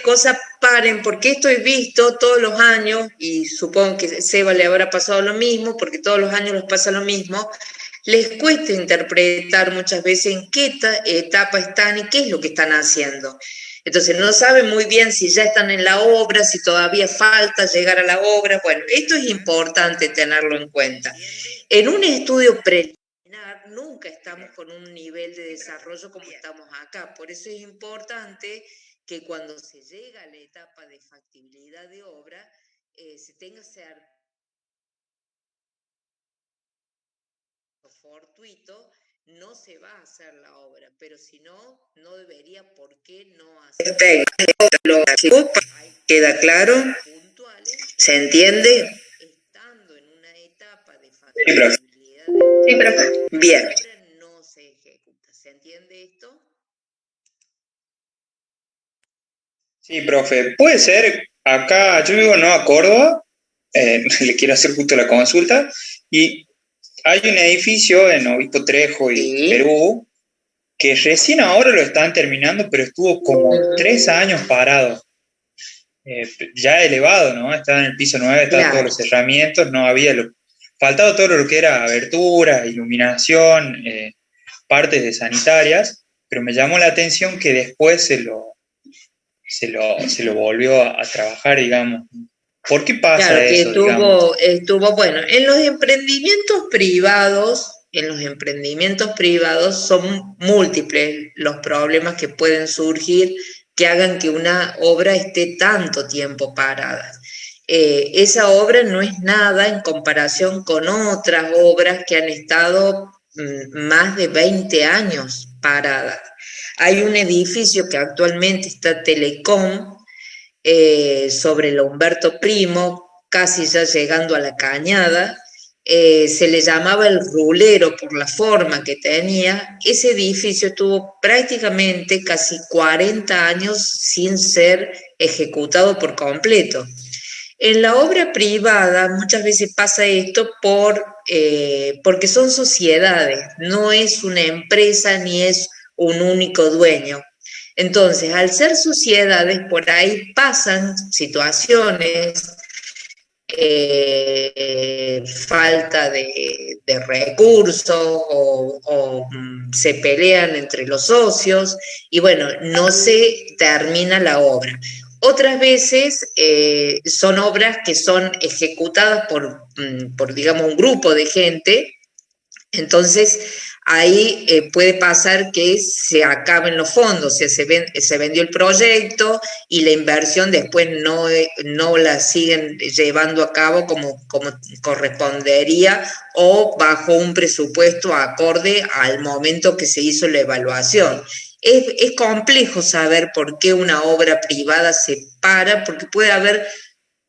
cosas paren, porque esto he visto todos los años, y supongo que a Seba le habrá pasado lo mismo, porque todos los años les pasa lo mismo, les cuesta interpretar muchas veces en qué etapa están y qué es lo que están haciendo. Entonces no saben muy bien si ya están en la obra, si todavía falta llegar a la obra. Bueno, esto es importante tenerlo en cuenta. En un estudio preliminar nunca estamos con un nivel de desarrollo como estamos acá. Por eso es importante que cuando se llega a la etapa de factibilidad de obra, se tenga certeza fortuito, no se va a hacer la obra, pero si no, no debería por qué no hacer. Lo que queda claro, se entiende, estando en una etapa de factibilidad de obra, sí, profe. Bien, no se ejecuta. ¿Se entiende esto? Sí, profe, puede ser, acá yo vivo en Nueva Córdoba, le quiero hacer justo la consulta, y hay un edificio en Obispo Trejo y Sí. Perú que recién ahora lo están terminando, pero estuvo como 3 años parado. Ya elevado, ¿no? Estaba en el piso 9, estaban Claro. todos los cerramientos, no había faltaba todo lo que era abertura, iluminación, partes de sanitarias, pero me llamó la atención que después se lo volvió a trabajar, digamos. ¿Por qué pasa Claro, que eso, digamos? bueno, en los emprendimientos privados son múltiples los problemas que pueden surgir que hagan que una obra esté tanto tiempo parada. Esa obra no es nada en comparación con otras obras que han estado más de 20 años paradas. Hay un edificio que actualmente está Telecom, sobre el Humberto Primo, casi ya llegando a la Cañada. Se le llamaba el Rulero por la forma que tenía. Ese edificio estuvo prácticamente casi 40 años sin ser ejecutado por completo. En la obra privada muchas veces pasa esto porque son sociedades, no es una empresa ni es un único dueño. Entonces, al ser sociedades, por ahí pasan situaciones, falta de recursos o se pelean entre los socios y bueno, no se termina la obra. Otras veces son obras que son ejecutadas por, digamos, un grupo de gente. Entonces, ahí puede pasar que se acaben los fondos, o sea, se vendió el proyecto y la inversión después no la siguen llevando a cabo como correspondería o bajo un presupuesto acorde al momento que se hizo la evaluación. Es complejo saber por qué una obra privada se para, porque puede haber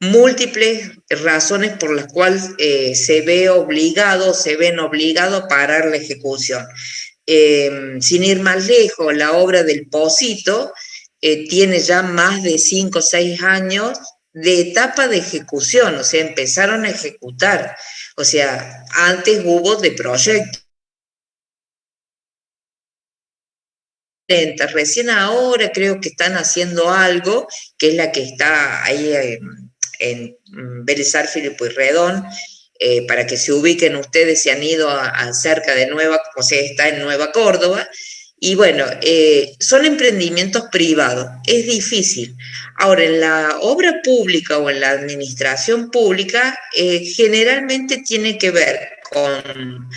múltiples razones por las cuales se ven obligados a parar la ejecución. Sin ir más lejos, la obra del Pocito tiene ya más de 5 o 6 años de etapa de ejecución, o sea, empezaron a ejecutar, o sea, antes hubo de proyecto. Recién ahora creo que están haciendo algo, que es la que está ahí en Vélez Arfield y Pueyrredón, para que se ubiquen ustedes, se han ido a cerca de Nueva, o sea, está en Nueva Córdoba, y bueno, son emprendimientos privados, es difícil. Ahora, en la obra pública o en la administración pública, generalmente tiene que ver con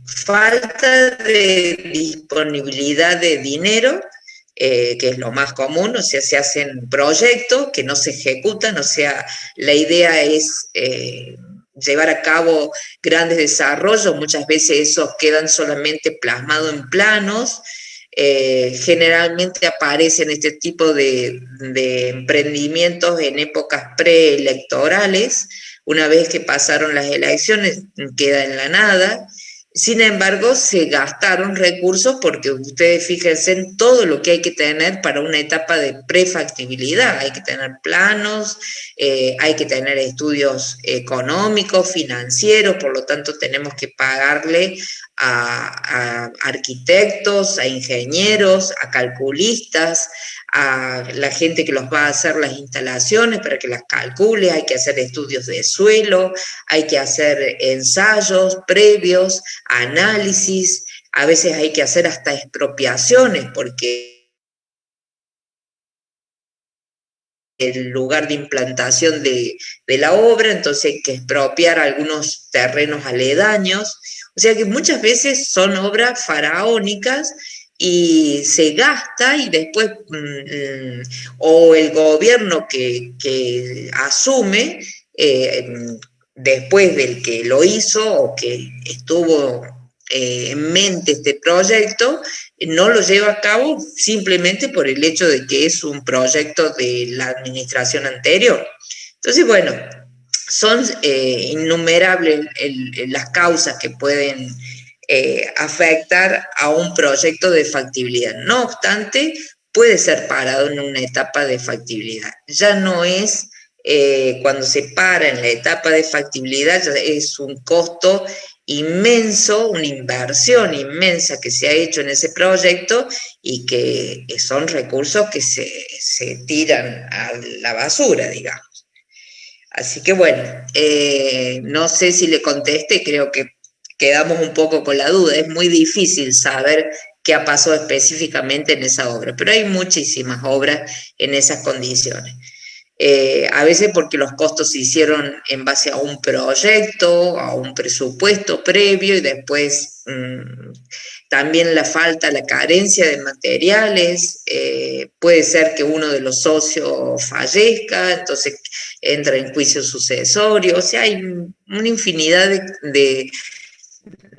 falta de disponibilidad de dinero, que es lo más común, o sea, se hacen proyectos que no se ejecutan, o sea, la idea es llevar a cabo grandes desarrollos, muchas veces esos quedan solamente plasmados en planos. Generalmente aparecen este tipo de emprendimientos en épocas preelectorales. Una vez que pasaron las elecciones, queda en la nada. Sin embargo, se gastaron recursos porque ustedes fíjense en todo lo que hay que tener para una etapa de prefactibilidad. Hay que tener planos, hay que tener estudios económicos, financieros, por lo tanto tenemos que pagarle a arquitectos, a ingenieros, a calculistas, a la gente que los va a hacer las instalaciones para que las calcule, hay que hacer estudios de suelo, hay que hacer ensayos previos, análisis, a veces hay que hacer hasta expropiaciones porque el lugar de implantación de la obra, entonces hay que expropiar algunos terrenos aledaños, o sea que muchas veces son obras faraónicas y se gasta y después o el gobierno que asume después del que lo hizo o que estuvo en mente este proyecto, no lo lleva a cabo simplemente por el hecho de que es un proyecto de la administración anterior. Entonces, bueno, son innumerables las causas que pueden afectar a un proyecto de factibilidad. No obstante, puede ser parado en una etapa de factibilidad. Ya no es cuando se para en la etapa de factibilidad, ya es un costo inmenso, una inversión inmensa que se ha hecho en ese proyecto y que son recursos que se tiran a la basura, digamos. Así que bueno, no sé si le contesté, creo que quedamos un poco con la duda, es muy difícil saber qué ha pasado específicamente en esa obra, pero hay muchísimas obras en esas condiciones. A veces porque los costos se hicieron en base a un proyecto, a un presupuesto previo y después también la falta, la carencia de materiales, puede ser que uno de los socios fallezca, entonces entra en juicio sucesorio, o sea, hay una infinidad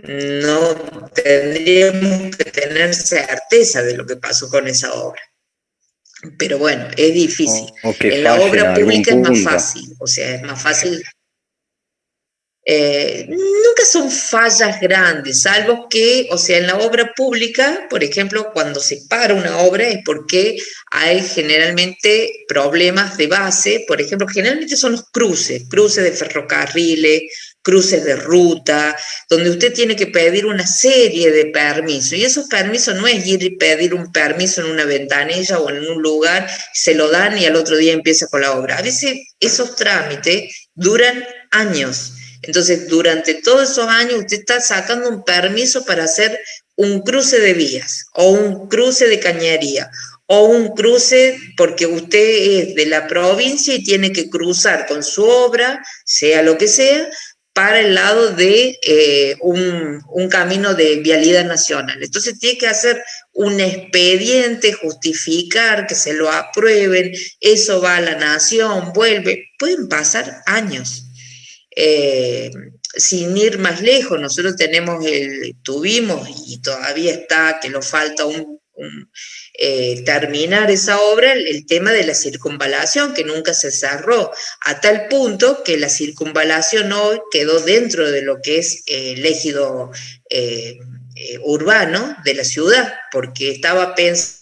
no tendríamos que tener certeza de lo que pasó con esa obra. Pero bueno, es difícil. En la obra pública es más fácil, o sea, es más fácil. Nunca son fallas grandes, salvo que, o sea, en la obra pública, por ejemplo, cuando se para una obra es porque hay generalmente problemas de base, por ejemplo, generalmente son los cruces de ferrocarriles, cruces de ruta, donde usted tiene que pedir una serie de permisos, y esos permisos no es ir y pedir un permiso en una ventanilla o en un lugar, se lo dan y al otro día empieza con la obra. A veces esos trámites duran años. Entonces, durante todos esos años usted está sacando un permiso para hacer un cruce de vías o un cruce de cañería o un cruce porque usted es de la provincia y tiene que cruzar con su obra, sea lo que sea, para el lado de un camino de vialidad nacional. Entonces tiene que hacer un expediente, justificar que se lo aprueben, eso va a la nación, vuelve, pueden pasar años. Sin ir más lejos, nosotros tuvimos y todavía está, que nos falta terminar esa obra, el tema de la circunvalación, que nunca se cerró, a tal punto que la circunvalación hoy quedó dentro de lo que es el ejido urbano de la ciudad, porque estaba pensado,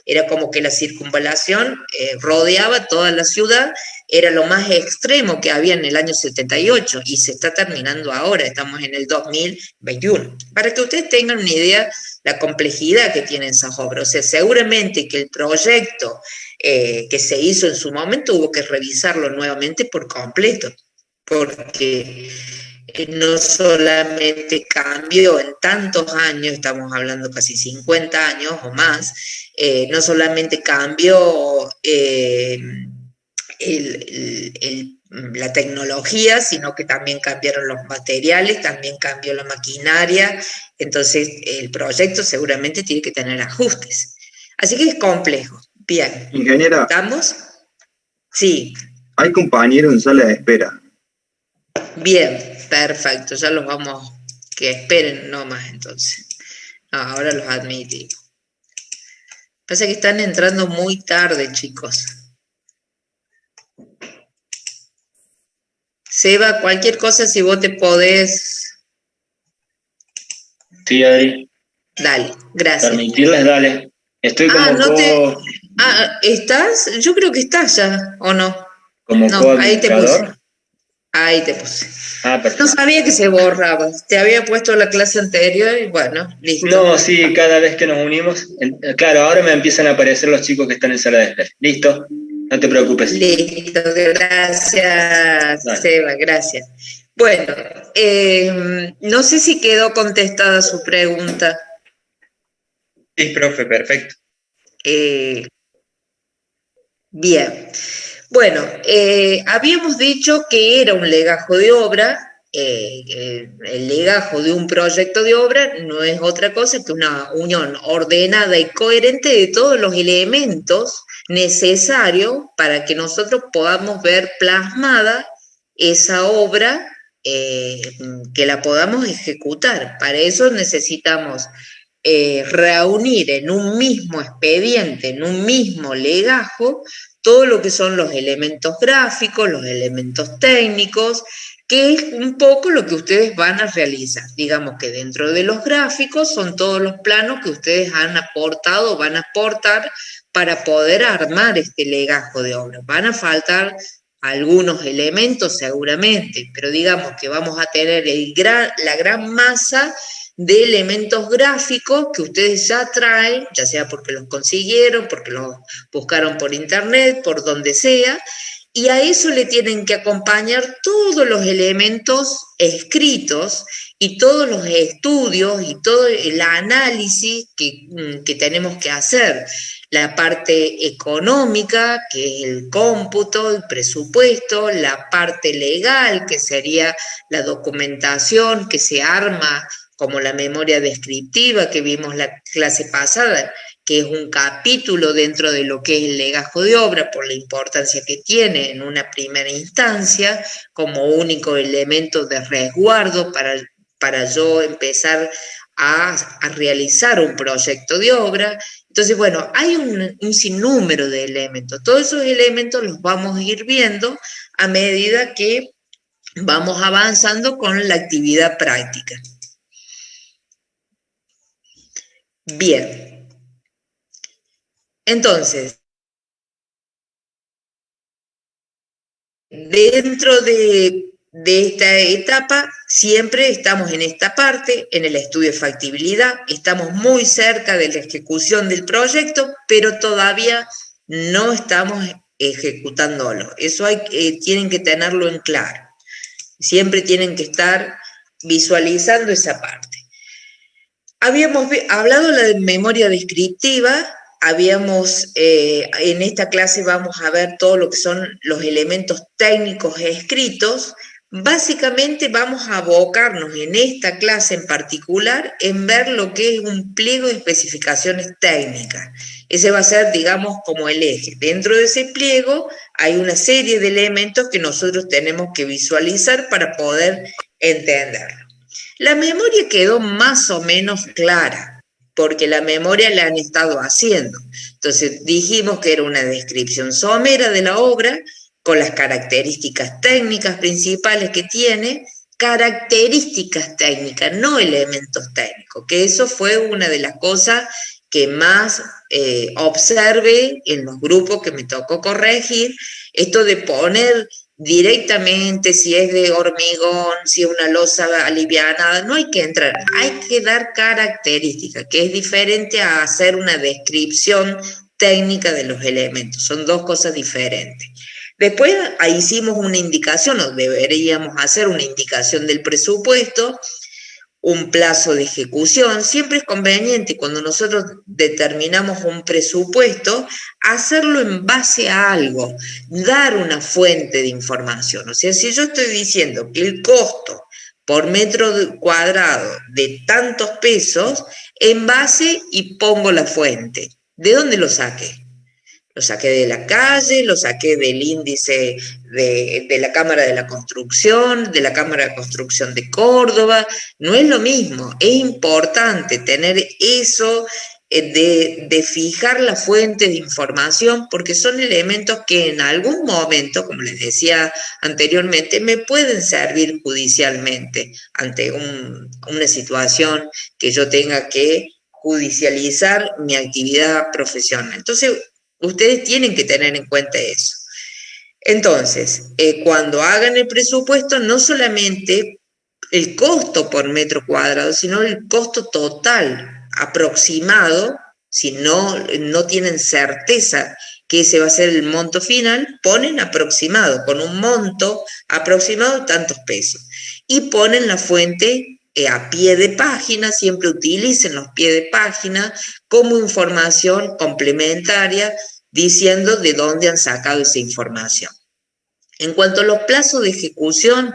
era como que la circunvalación rodeaba toda la ciudad, era lo más extremo que había en el año 78 y se está terminando ahora, estamos en el 2021. Para que ustedes tengan una idea la complejidad que tienen esas obras, o sea, seguramente que el proyecto que se hizo en su momento hubo que revisarlo nuevamente por completo, porque no solamente cambió en tantos años, estamos hablando casi 50 años o más, no solamente cambió la tecnología, sino que también cambiaron los materiales, también cambió la maquinaria, entonces el proyecto seguramente tiene que tener ajustes. Así que es complejo. Bien. Ingeniera. ¿Estamos? Sí. Hay compañeros en sala de espera. Bien, perfecto, ya los vamos, que esperen nomás entonces. No, ahora los admití. Pasa que están entrando muy tarde, chicos. Seba, cualquier cosa, si vos te podés... Sí, Adri. Dale, gracias. Permitirles, dale. Estoy como ¿estás? Yo creo que estás ya, ¿o no? Como no, ahí te puse. Ahí te puse. Ah, No perfecto. sabía que se borraba. Te había puesto la clase anterior y bueno, listo. No, sí, cada vez que nos unimos, claro, ahora me empiezan a aparecer los chicos que están en sala de espera. Listo, no te preocupes. Listo, gracias, Dale. Seba, gracias. Bueno, no sé si quedó contestada su pregunta. Sí, profe, perfecto. Eh, Bien. Bueno, habíamos dicho que era un legajo de obra. El legajo de un proyecto de obra no es otra cosa que una unión ordenada y coherente de todos los elementos necesarios para que nosotros podamos ver plasmada esa obra, que la podamos ejecutar. Para eso necesitamos reunir en un mismo expediente, en un mismo legajo, todo lo que son los elementos gráficos, los elementos técnicos, que es un poco lo que ustedes van a realizar. Digamos que dentro de los gráficos son todos los planos que ustedes han aportado, van a aportar para poder armar este legajo de obra. Van a faltar algunos elementos seguramente, pero digamos que vamos a tener la gran masa de elementos gráficos que ustedes ya traen, ya sea porque los consiguieron, porque los buscaron por internet, por donde sea, y a eso le tienen que acompañar todos los elementos escritos y todos los estudios y todo el análisis que tenemos que hacer. La parte económica, que es el cómputo, el presupuesto, la parte legal, que sería la documentación que se arma como la memoria descriptiva que vimos la clase pasada, que es un capítulo dentro de lo que es el legajo de obra por la importancia que tiene en una primera instancia como único elemento de resguardo para yo empezar a realizar un proyecto de obra. Entonces, bueno, hay un sinnúmero de elementos. Todos esos elementos los vamos a ir viendo a medida que vamos avanzando con la actividad práctica. Bien, entonces, dentro de esta etapa, siempre estamos en esta parte, en el estudio de factibilidad, estamos muy cerca de la ejecución del proyecto, pero todavía no estamos ejecutándolo. Eso tienen que tenerlo en claro. Siempre tienen que estar visualizando esa parte. Habíamos hablado de la memoria descriptiva, en esta clase vamos a ver todo lo que son los elementos técnicos escritos. Básicamente vamos a abocarnos en esta clase en particular en ver lo que es un pliego de especificaciones técnicas. Ese va a ser, digamos, como el eje. Dentro de ese pliego hay una serie de elementos que nosotros tenemos que visualizar para poder entenderlo. La memoria quedó más o menos clara, porque la memoria la han estado haciendo. Entonces dijimos que era una descripción somera de la obra, con las características técnicas principales que tiene, características técnicas, no elementos técnicos, que eso fue una de las cosas que más observé en los grupos que me tocó corregir, esto de poner directamente si es de hormigón, si es una losa alivianada, no hay que entrar, hay que dar características, que es diferente a hacer una descripción técnica de los elementos, son dos cosas diferentes. Después hicimos una indicación, o deberíamos hacer una indicación del presupuesto, un plazo de ejecución. Siempre es conveniente cuando nosotros determinamos un presupuesto, hacerlo en base a algo, dar una fuente de información. O sea, si yo estoy diciendo que el costo por metro cuadrado de tantos pesos, en base y pongo la fuente. ¿De dónde lo saqué? Lo saqué de la calle, lo saqué del índice de la Cámara de la Construcción, de la Cámara de Construcción de Córdoba. No es lo mismo, es importante tener eso, de fijar la fuente de información, porque son elementos que en algún momento, como les decía anteriormente, me pueden servir judicialmente ante una situación que yo tenga que judicializar mi actividad profesional. Entonces, ustedes tienen que tener en cuenta eso. Entonces, cuando hagan el presupuesto, no solamente el costo por metro cuadrado, sino el costo total aproximado, si no tienen certeza que ese va a ser el monto final, ponen aproximado, con un monto aproximado tantos pesos. Y ponen la fuente a pie de página, siempre utilicen los pies de página como información complementaria diciendo de dónde han sacado esa información. En cuanto a los plazos de ejecución,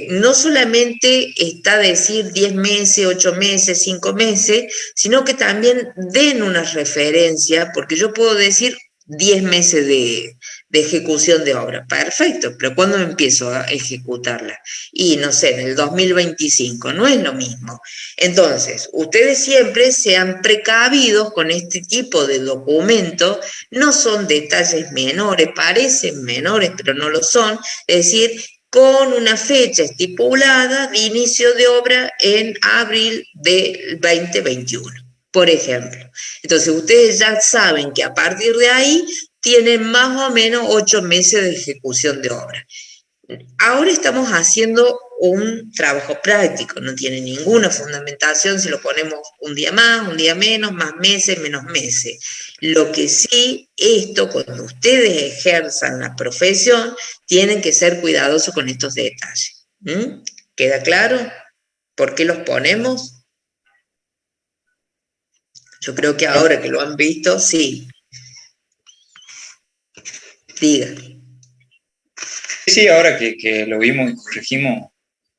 no solamente está decir 10 meses, 8 meses, 5 meses, sino que también den una referencia, porque yo puedo decir 10 meses de ejecución de obra, perfecto, pero ¿cuándo empiezo a ejecutarla? Y no sé, en el 2025, no es lo mismo. Entonces, ustedes siempre sean precavidos con este tipo de documentos, no son detalles menores, parecen menores, pero no lo son, es decir, con una fecha estipulada de inicio de obra en abril del 2021, por ejemplo. Entonces, ustedes ya saben que a partir de ahí tienen más o menos 8 meses de ejecución de obra. Ahora estamos haciendo un trabajo práctico, no tiene ninguna fundamentación si lo ponemos un día más, un día menos, más meses, menos meses. Lo que sí, esto, cuando ustedes ejerzan la profesión, tienen que ser cuidadosos con estos detalles. ¿Queda claro? ¿Por qué los ponemos? Yo creo que ahora que lo han visto, sí. Diga. Sí, ahora que lo vimos y corregimos,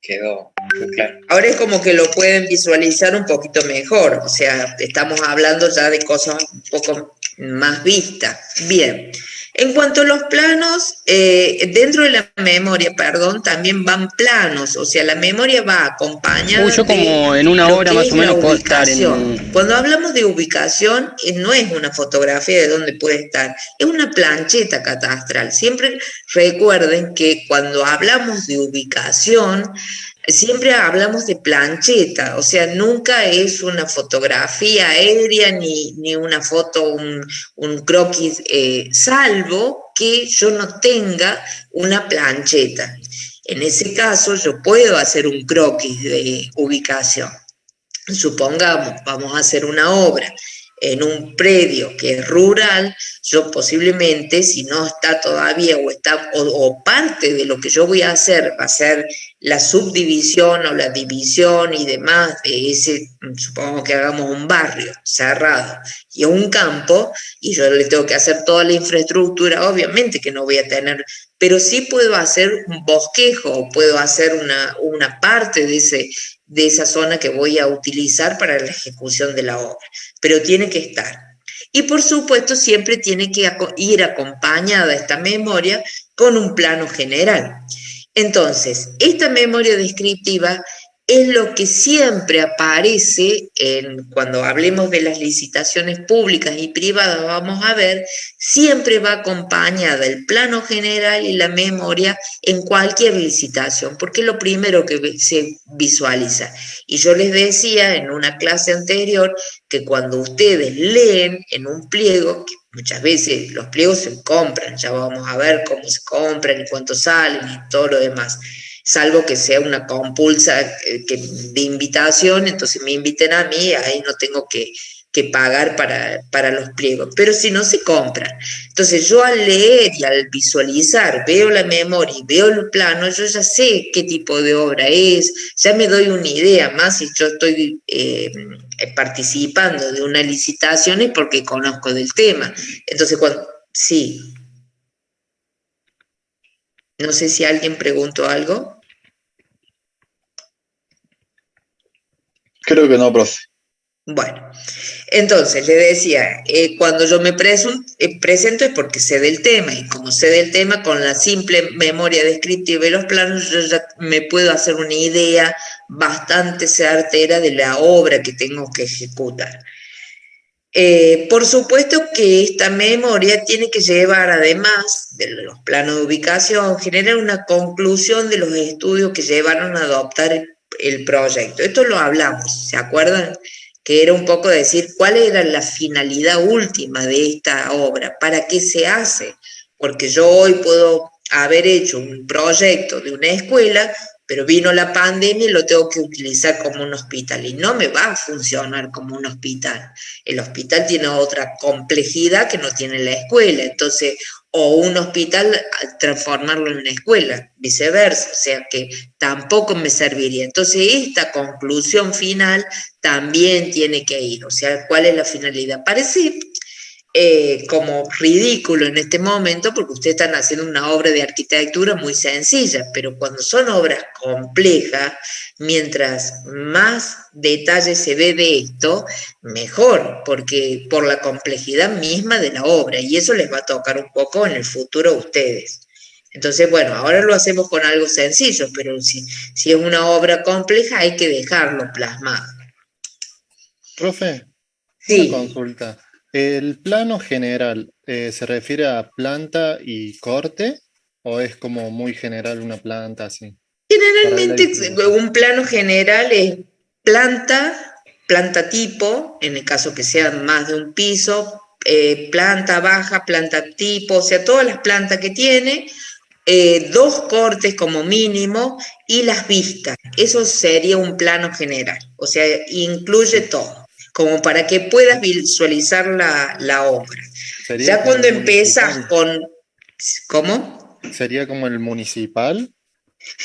quedó claro. Ahora es como que lo pueden visualizar un poquito mejor, o sea, estamos hablando ya de cosas un poco más vistas. Bien, en cuanto a los planos, dentro de la memoria, perdón, también van planos, o sea, la memoria va acompañada yo como de en una lo hora que más es o menos la puedo estar en... ubicación. Cuando hablamos de ubicación, no es una fotografía de dónde puede estar, es una plancheta catastral. Siempre recuerden que cuando hablamos de ubicación, siempre hablamos de plancheta, o sea, nunca es una fotografía aérea ni una foto, un croquis, salvo que yo no tenga una plancheta. En ese caso, yo puedo hacer un croquis de ubicación. Supongamos, vamos a hacer una obra en un predio que es rural, yo posiblemente, si no está todavía o parte de lo que yo voy a hacer va a ser la subdivisión o la división y demás de ese, supongamos que hagamos un barrio cerrado y un campo, y yo le tengo que hacer toda la infraestructura, obviamente que no voy a tener, pero sí puedo hacer un bosquejo, o puedo hacer una parte de esa zona que voy a utilizar para la ejecución de la obra, pero tiene que estar. Y por supuesto siempre tiene que ir acompañada esta memoria con un plano general. Entonces, esta memoria descriptiva es lo que siempre aparece cuando hablemos de las licitaciones públicas y privadas, vamos a ver, siempre va acompañada el plano general y la memoria en cualquier licitación, porque es lo primero que se visualiza. Y yo les decía en una clase anterior que cuando ustedes leen en un pliego, que muchas veces los pliegos se compran, ya vamos a ver cómo se compran y cuánto salen y todo lo demás, salvo que sea una compulsa de invitación, entonces me inviten a mí, ahí no tengo que pagar para los pliegos, pero si no se compran. Entonces yo al leer y al visualizar, veo la memoria y veo el plano, yo ya sé qué tipo de obra es, ya me doy una idea, más si yo estoy participando de una licitación es porque conozco del tema. Entonces sí. No sé si alguien preguntó algo. Creo que no, profe. Bueno, entonces le decía, cuando yo me presento es porque sé del tema, y como sé del tema, con la simple memoria descriptiva de los planos, yo ya me puedo hacer una idea bastante certera de la obra que tengo que ejecutar. Por supuesto que esta memoria tiene que llevar, además de los planos de ubicación, generar una conclusión de los estudios que llevaron a adoptar el proyecto. Esto lo hablamos, ¿se acuerdan? Que era un poco decir cuál era la finalidad última de esta obra, para qué se hace, porque yo hoy puedo haber hecho un proyecto de una escuela, pero vino la pandemia y lo tengo que utilizar como un hospital y no me va a funcionar como un hospital. El hospital tiene otra complejidad que no tiene la escuela, entonces, o un hospital transformarlo en una escuela, viceversa, o sea que tampoco me serviría. Entonces, esta conclusión final también tiene que ir, o sea, ¿cuál es la finalidad? Parece como ridículo en este momento porque ustedes están haciendo una obra de arquitectura muy sencilla, pero cuando son obras complejas, mientras más detalle se ve de esto, mejor, porque por la complejidad misma de la obra, y eso les va a tocar un poco en el futuro a ustedes. Entonces, bueno, ahora lo hacemos con algo sencillo, pero si es una obra compleja hay que dejarlo plasmado. Profe, una Sí. consulta. ¿El plano general se refiere a planta y corte o es como muy general una planta así? Para ver la Generalmente distribución. un plano general es planta, planta tipo, en el caso que sean más de un piso, planta baja, planta tipo, o sea, todas las plantas que tiene, dos cortes como mínimo y las vistas. Eso sería un plano general, o sea, incluye todo, como para que puedas visualizar la obra. ¿Sería Ya como cuando el empezás municipal? con, ¿cómo? ¿Sería como el municipal?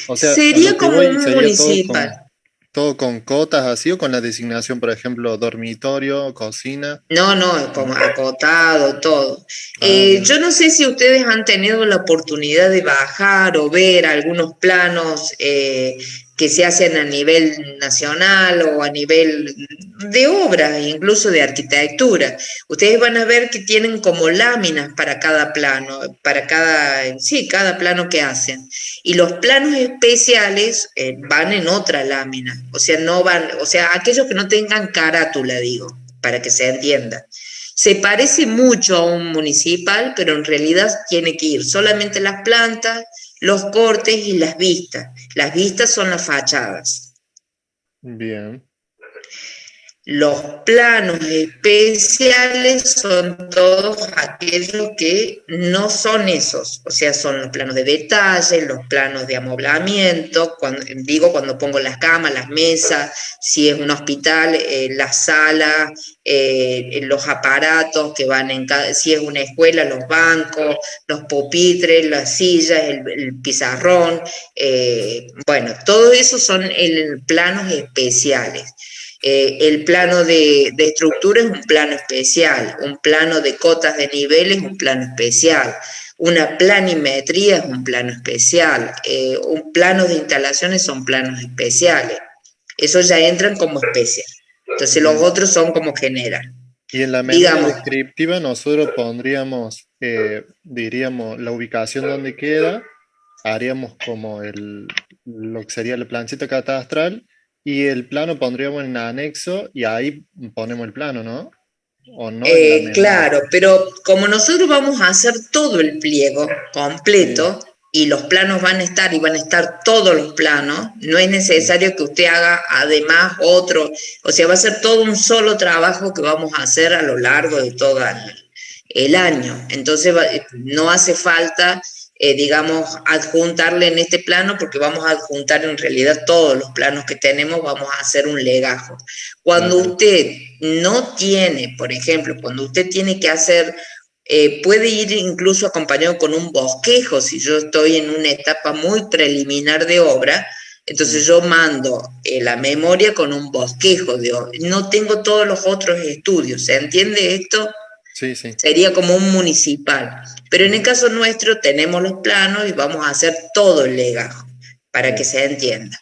O sea, a lo Sería que como voy un sería municipal. todo con cotas así o con la designación, por ejemplo, dormitorio, cocina. No, no, es como ¿No? acotado, todo. Ah, bien. Yo no sé si ustedes han tenido la oportunidad de bajar o ver algunos planos que se hacen a nivel nacional o a nivel de obra, incluso de arquitectura. Ustedes van a ver que tienen como láminas para cada plano, para cada, sí, cada plano que hacen. Y los planos especiales van en otra lámina, o sea, no van, o sea, aquellos que no tengan carátula, digo para que se entienda. Se parece mucho a un municipal, pero en realidad tiene que ir solamente las plantas, los cortes y las vistas. Las vistas son las fachadas. Bien. Los planos especiales son todos aquellos que no son esos, o sea, son los planos de detalle, los planos de amoblamiento, cuando pongo las camas, las mesas, si es un hospital, las salas, los aparatos que van en cada, si es una escuela, los bancos, los pupitres, las sillas, el pizarrón, bueno, todo eso son planos especiales. El plano de estructura es un plano especial, un plano de cotas de nivel es un plano especial, una planimetría es un plano especial, un plano de instalaciones son planos especiales. Esos ya entran como especial. Entonces los Bien. otros son como general. Y en la memoria Digamos, descriptiva nosotros pondríamos, diríamos, la ubicación donde queda, haríamos como lo que sería la plancheta catastral y el plano pondríamos en anexo y ahí ponemos el plano, ¿no? O no en la memoria. claro, pero como nosotros vamos a hacer todo el pliego Sí, completo y los planos van a estar y van a estar todos los planos, no es sí. necesario que usted haga además otro, o sea, va a ser todo un solo trabajo que vamos a hacer a lo largo de todo el año. Entonces no hace falta, digamos, adjuntarle en este plano porque vamos a adjuntar en realidad todos los planos que tenemos, vamos a hacer un legajo. Ah, Cuando bien. usted no tiene, por ejemplo, cuando usted tiene que hacer, puede ir incluso acompañado con un bosquejo, si yo estoy en una etapa muy preliminar de obra, entonces Mm, yo mando la memoria con un bosquejo, no tengo todos los otros estudios, ¿se entiende esto? sí, sí. Sería como un municipal. Pero en el Ujú, caso nuestro tenemos los planos y vamos a hacer todo el legajo para que bien. se entienda.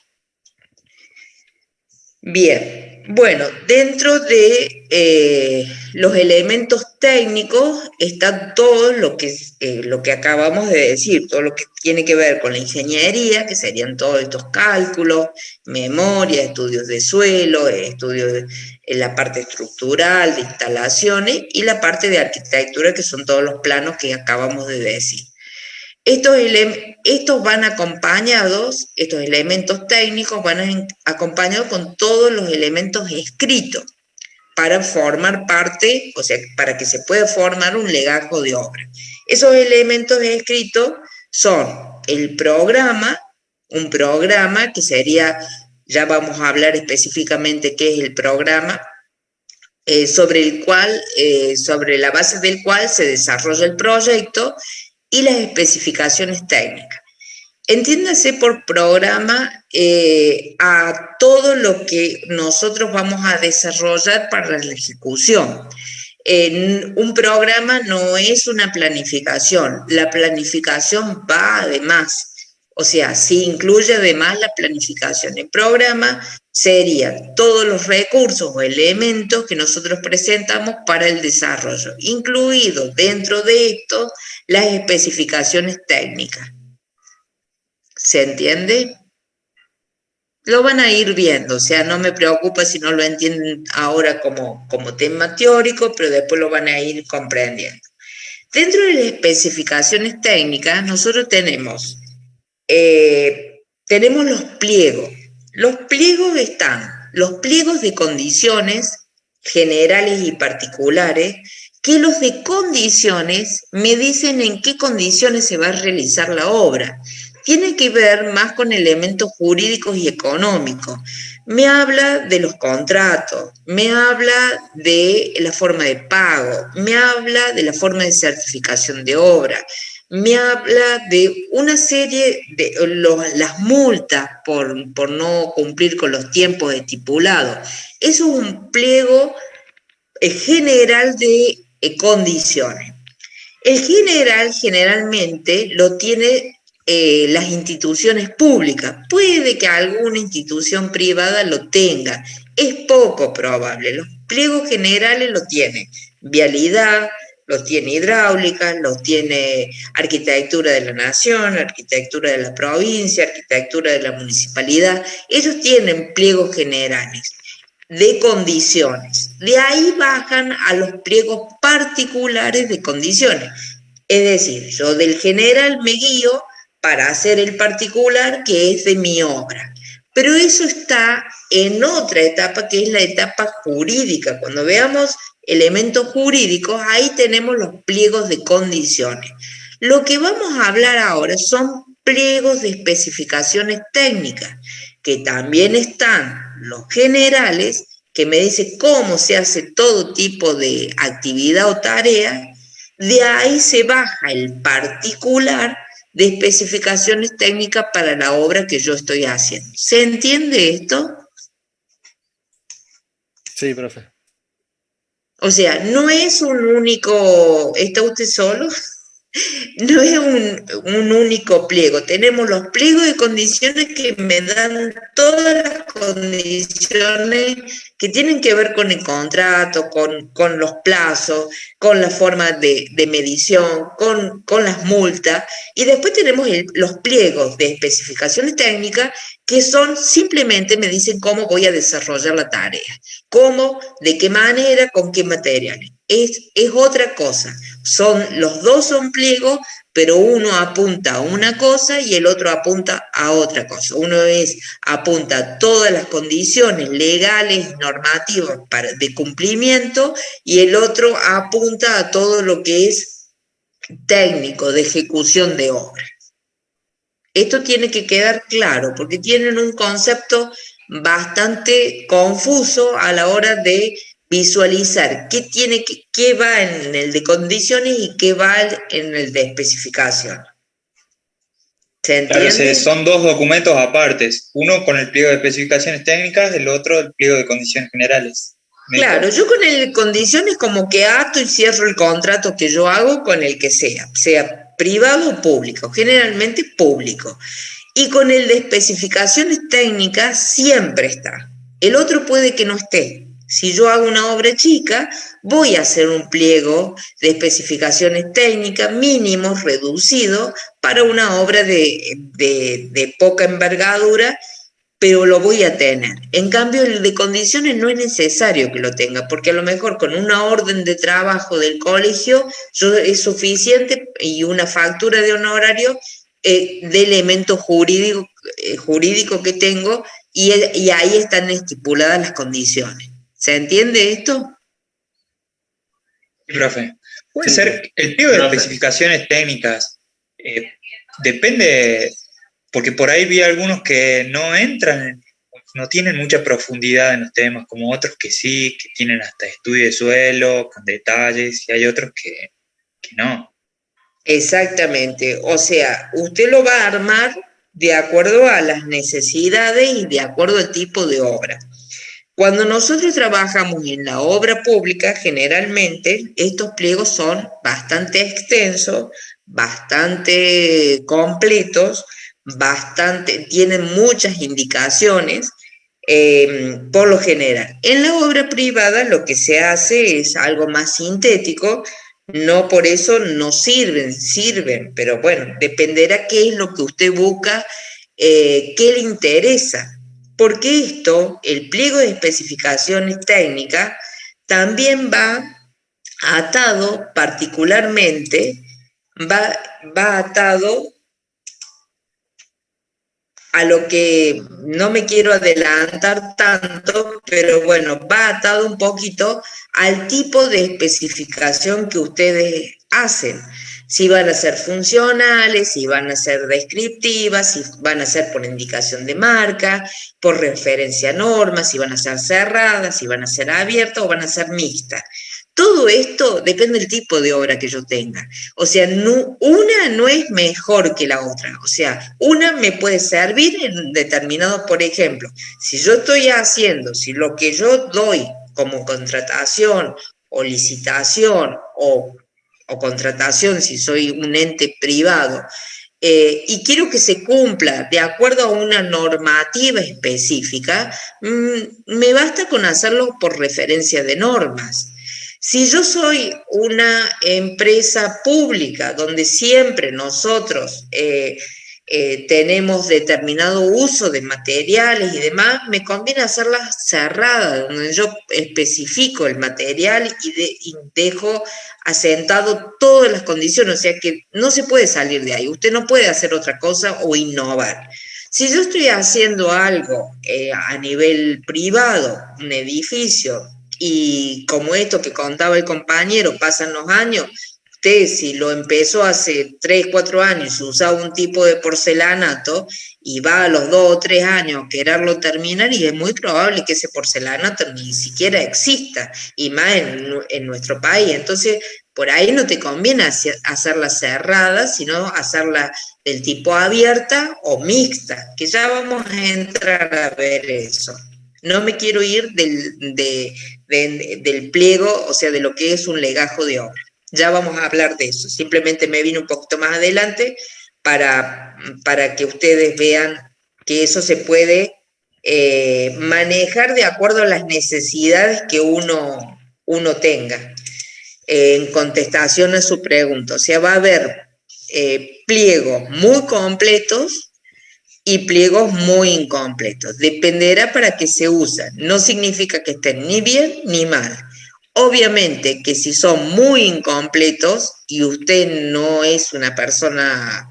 Bien, bueno, dentro de los elementos técnicos está todo lo que acabamos de decir, todo lo que tiene que ver con la ingeniería, que serían todos estos cálculos, memoria, estudios de suelo, estudios en la parte estructural, de instalaciones, y la parte de arquitectura, que son todos los planos que acabamos de decir. Estos van acompañados, estos elementos técnicos van acompañados con todos los elementos escritos para formar parte, o sea, para que se pueda formar un legajo de obra. Esos elementos escritos son el programa, un programa que sería, ya vamos a hablar específicamente qué es el programa, sobre la base del cual se desarrolla el proyecto, y las especificaciones técnicas. Entiéndase por programa a todo lo que nosotros vamos a desarrollar para la ejecución. Un programa no es una planificación, la planificación va además, o sea, si incluye además la planificación. El programa serían todos los recursos o elementos que nosotros presentamos para el desarrollo, incluido dentro de esto las especificaciones técnicas. ¿Se entiende? Lo van a ir viendo, o sea, no me preocupa si no lo entienden ahora como tema teórico, pero después lo van a ir comprendiendo. Dentro de las especificaciones técnicas, nosotros tenemos los pliegos. Los pliegos están, los pliegos de condiciones generales y particulares, que los de condiciones me dicen en qué condiciones se va a realizar la obra. Tiene que ver más con elementos jurídicos y económicos. Me habla de los contratos, me habla de la forma de pago, me habla de la forma de certificación de obra, me habla de una serie de las multas por no cumplir con los tiempos estipulados. Eso es un pliego general de condiciones. El general generalmente lo tiene las instituciones públicas. Puede que alguna institución privada lo tenga, es poco probable. Los pliegos generales lo tiene Vialidad, los tiene Hidráulica, los tiene Arquitectura de la Nación, Arquitectura de la provincia, Arquitectura de la municipalidad. Ellos tienen pliegos generales de condiciones. De ahí bajan a los pliegos particulares de condiciones. Es decir, yo del general me guío para hacer el particular, que es de mi obra. Pero eso está en otra etapa, que es la etapa jurídica. Cuando veamos elementos jurídicos, ahí tenemos los pliegos de condiciones. Lo que vamos a hablar ahora son pliegos de especificaciones técnicas, que también están los generales, que me dice cómo se hace todo tipo de actividad o tarea. De ahí se baja el particular de especificaciones técnicas para la obra que yo estoy haciendo. ¿Se entiende esto? Sí, profe. O sea, no es un único, ¿está usted solo? No es un único pliego. Tenemos los pliegos de condiciones que me dan todas las condiciones que tienen que ver con el contrato, con los plazos, con la forma de medición, con las multas. Y después tenemos los pliegos de especificaciones técnicas, que son simplemente me dicen cómo voy a desarrollar la tarea, cómo, de qué manera, con qué materiales. Es otra cosa. Los dos son pliegos, pero uno apunta a una cosa y el otro apunta a otra cosa. Uno apunta a todas las condiciones legales, normativas de cumplimiento, y el otro apunta a todo lo que es técnico, de ejecución de obra. Esto tiene que quedar claro, porque tienen un concepto bastante confuso a la hora de visualizar qué va en el de condiciones y qué va en el de especificación. ¿Se entiende? Claro, son dos documentos apartes, uno con el pliego de especificaciones técnicas, el otro el pliego de condiciones generales. Claro, yo con el de condiciones como que ato y cierro el contrato que yo hago con el que sea privado o público, generalmente público. Y con el de especificaciones técnicas siempre está. El otro puede que no esté. Si yo hago una obra chica, voy a hacer un pliego de especificaciones técnicas mínimos, reducido, para una obra de poca envergadura, pero lo voy a tener. En cambio, el de condiciones no es necesario que lo tenga, porque a lo mejor con una orden de trabajo del colegio es suficiente, y una factura de honorario de elemento jurídico que tengo, y ahí están estipuladas las condiciones. ¿Se entiende esto? Sí, profe. Puede Sí. ser, el pliego de No, especificaciones técnicas depende, porque por ahí vi algunos que no entran, no tienen mucha profundidad en los temas, como otros que sí, que tienen hasta estudio de suelo, con detalles, y hay otros que no. Exactamente, o sea, usted lo va a armar de acuerdo a las necesidades y de acuerdo al tipo de obra. Cuando nosotros trabajamos en la obra pública, generalmente estos pliegos son bastante extensos, bastante completos, tienen muchas indicaciones, por lo general. En la obra privada lo que se hace es algo más sintético, no por eso no sirven, pero bueno, dependerá qué es lo que usted busca, qué le interesa. Porque esto, el pliego de especificaciones técnicas, también va atado particularmente, va atado a lo que no me quiero adelantar tanto, pero bueno, va atado un poquito al tipo de especificación que ustedes hacen. Si van a ser funcionales, si van a ser descriptivas, si van a ser por indicación de marca, por referencia a normas, si van a ser cerradas, si van a ser abiertas o van a ser mixtas. Todo esto depende del tipo de obra que yo tenga. O sea, una no es mejor que la otra. O sea, una me puede servir en determinado, por ejemplo, si yo estoy haciendo, si lo que yo doy como contratación o licitación o contratación, si soy un ente privado, y quiero que se cumpla de acuerdo a una normativa específica, me basta con hacerlo por referencia de normas. Si yo soy una empresa pública donde siempre nosotros tenemos determinado uso de materiales y demás, me conviene hacerlas cerradas, donde yo especifico el material y dejo asentado todas las condiciones, o sea que no se puede salir de ahí, usted no puede hacer otra cosa o innovar. Si yo estoy haciendo algo a nivel privado, un edificio, y como esto que contaba el compañero, pasan los años, usted si lo empezó hace 3, 4 años y usaba un tipo de porcelanato y va a los 2 o 3 años a quererlo terminar y es muy probable que ese porcelanato ni siquiera exista, y más en nuestro país. Entonces, por ahí no te conviene hacerla cerrada, sino hacerla del tipo abierta o mixta, que ya vamos a entrar a ver eso. No me quiero ir del pliego, o sea, de lo que es un legajo de obra. Ya vamos a hablar de eso. Simplemente me vine un poquito más adelante para que ustedes vean que eso se puede manejar de acuerdo a las necesidades que uno tenga. En contestación a su pregunta, o sea, va a haber pliegos muy completos y pliegos muy incompletos. Dependerá para qué se usan. No significa que estén ni bien ni mal. Obviamente que si son muy incompletos y usted no es una persona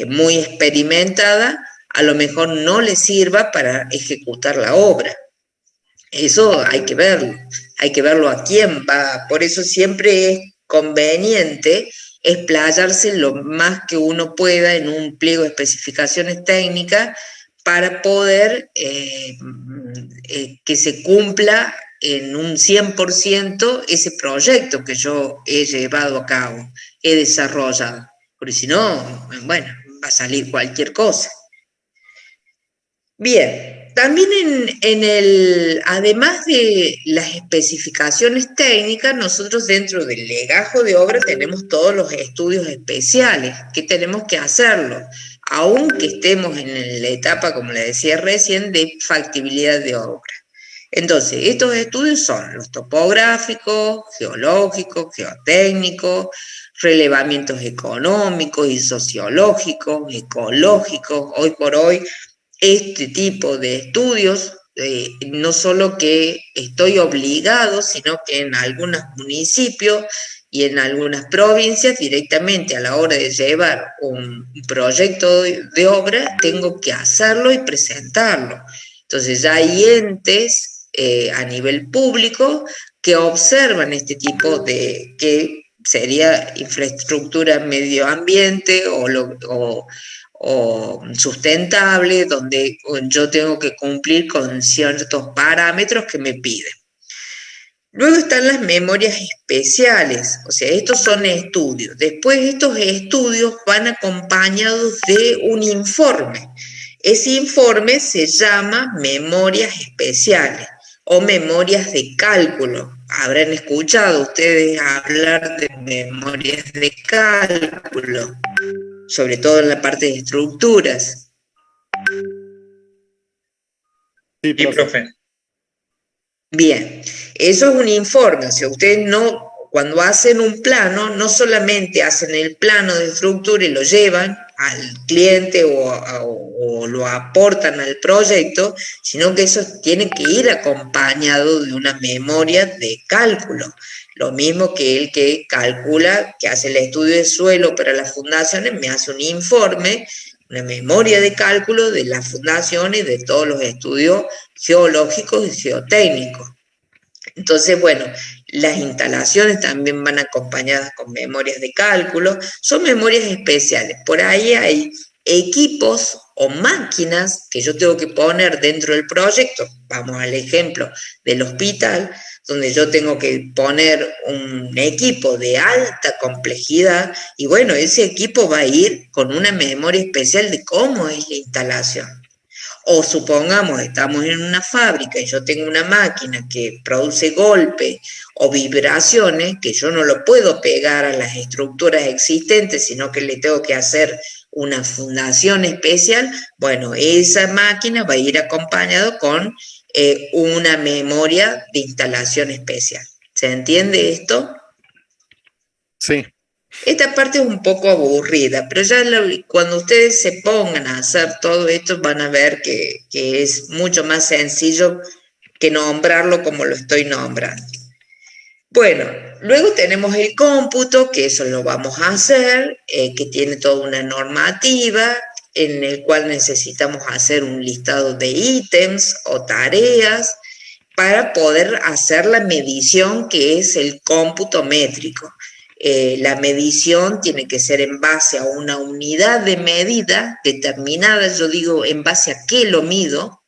muy experimentada, a lo mejor no le sirva para ejecutar la obra. Eso hay que verlo a quién va. Por eso siempre es conveniente explayarse lo más que uno pueda en un pliego de especificaciones técnicas para poder que se cumpla en un 100% ese proyecto que yo he llevado a cabo, he desarrollado. Porque si no, bueno, va a salir cualquier cosa. Bien, también además de las especificaciones técnicas, nosotros dentro del legajo de obra tenemos todos los estudios especiales que tenemos que hacerlo, aunque estemos en la etapa, como le decía recién, de factibilidad de obra. Entonces, estos estudios son los topográficos, geológicos, geotécnicos, relevamientos económicos y sociológicos, ecológicos. Hoy por hoy este tipo de estudios, no solo que estoy obligado, sino que en algunos municipios y en algunas provincias directamente a la hora de llevar un proyecto de obra tengo que hacerlo y presentarlo. Entonces ya hay entes a nivel público que observan este tipo que sería infraestructura medio ambiente o sustentable, donde yo tengo que cumplir con ciertos parámetros que me piden. Luego están las memorias especiales, o sea, estos son estudios. Después estos estudios van acompañados de un informe. Ese informe se llama memorias especiales o memorias de cálculo. Habrán escuchado ustedes hablar de memorias de cálculo, sobre todo en la parte de estructuras. Sí, Sí, profe. Bien, eso es un informe, o sea, ustedes no, cuando hacen un plano, no solamente hacen el plano de estructura y lo llevan al cliente o lo aportan al proyecto, sino que eso tiene que ir acompañado de una memoria de cálculo. Lo mismo que el que calcula, que hace el estudio de suelo para las fundaciones, me hace un informe, una memoria de cálculo de las fundaciones, de todos los estudios geológicos y geotécnicos. Entonces, bueno, las instalaciones también van acompañadas con memorias de cálculo, son memorias especiales. Por ahí hay equipos o máquinas que yo tengo que poner dentro del proyecto. Vamos al ejemplo del hospital, donde yo tengo que poner un equipo de alta complejidad y bueno, ese equipo va a ir con una memoria especial de cómo es la instalación. O supongamos, estamos en una fábrica y yo tengo una máquina que produce golpes o vibraciones, que yo no lo puedo pegar a las estructuras existentes, sino que le tengo que hacer una fundación especial. Bueno, esa máquina va a ir acompañado con una memoria de instalación especial. ¿Se entiende esto? Sí. Esta parte es un poco aburrida, pero ya cuando ustedes se pongan a hacer todo esto van a ver que es mucho más sencillo que nombrarlo como lo estoy nombrando. Bueno, luego tenemos el cómputo, que eso lo vamos a hacer, que tiene toda una normativa en el cual necesitamos hacer un listado de ítems o tareas para poder hacer la medición, que es el cómputo métrico. La medición tiene que ser en base a una unidad de medida determinada, yo digo en base a qué lo mido,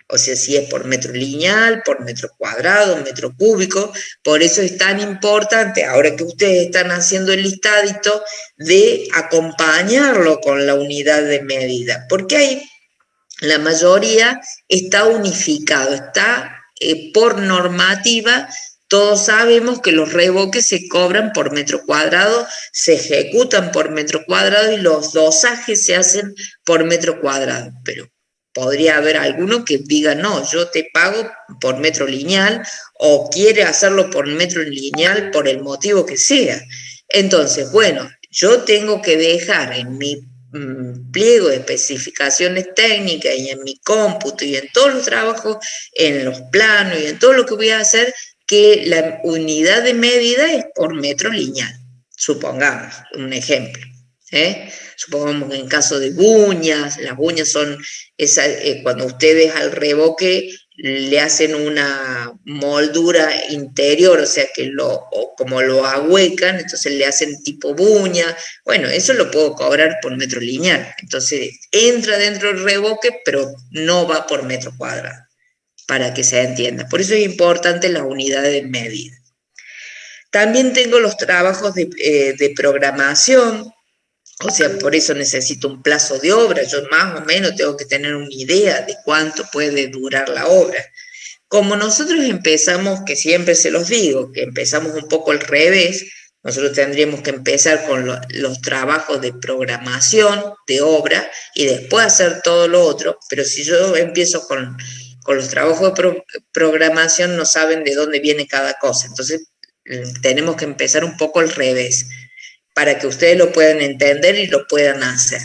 o sea, si es por metro lineal, por metro cuadrado, metro cúbico. Por eso es tan importante, ahora que ustedes están haciendo el listadito, de acompañarlo con la unidad de medida, porque ahí la mayoría está unificado, está por normativa. Todos sabemos que los revoques se cobran por metro cuadrado, se ejecutan por metro cuadrado y los dosajes se hacen por metro cuadrado. Pero podría haber alguno que diga, no, yo te pago por metro lineal o quiere hacerlo por metro lineal por el motivo que sea. Entonces, bueno, yo tengo que dejar en mi pliego de especificaciones técnicas y en mi cómputo y en todos los trabajos, en los planos y en todo lo que voy a hacer, que la unidad de medida es por metro lineal, supongamos, un ejemplo. Supongamos que en caso de buñas, las buñas son cuando ustedes al revoque le hacen una moldura interior, o sea que como lo ahuecan, entonces le hacen tipo buña. Bueno, eso lo puedo cobrar por metro lineal. Entonces entra dentro del revoque, pero no va por metro cuadrado, para que se entienda. Por eso es importante la unidad de medida. También tengo los trabajos de programación, o sea, por eso necesito un plazo de obra. Yo más o menos tengo que tener una idea de cuánto puede durar la obra. Como nosotros empezamos, que siempre se los digo, que empezamos un poco al revés, nosotros tendríamos que empezar con los trabajos de programación de obra y después hacer todo lo otro, pero si yo empiezo con los trabajos de programación no saben de dónde viene cada cosa, entonces tenemos que empezar un poco al revés, para que ustedes lo puedan entender y lo puedan hacer.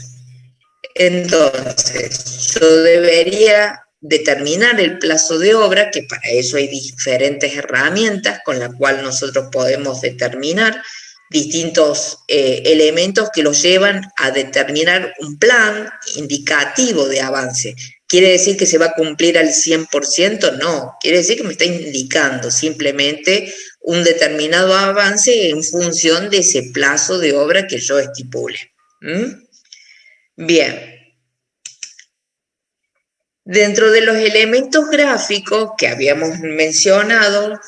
Entonces, yo debería determinar el plazo de obra, que para eso hay diferentes herramientas con las cuales nosotros podemos determinar distintos elementos que los llevan a determinar un plan indicativo de avance. ¿Quiere decir que se va a cumplir al 100%? No, quiere decir que me está indicando simplemente un determinado avance en función de ese plazo de obra que yo estipule. Bien. Dentro de los elementos gráficos que habíamos mencionado,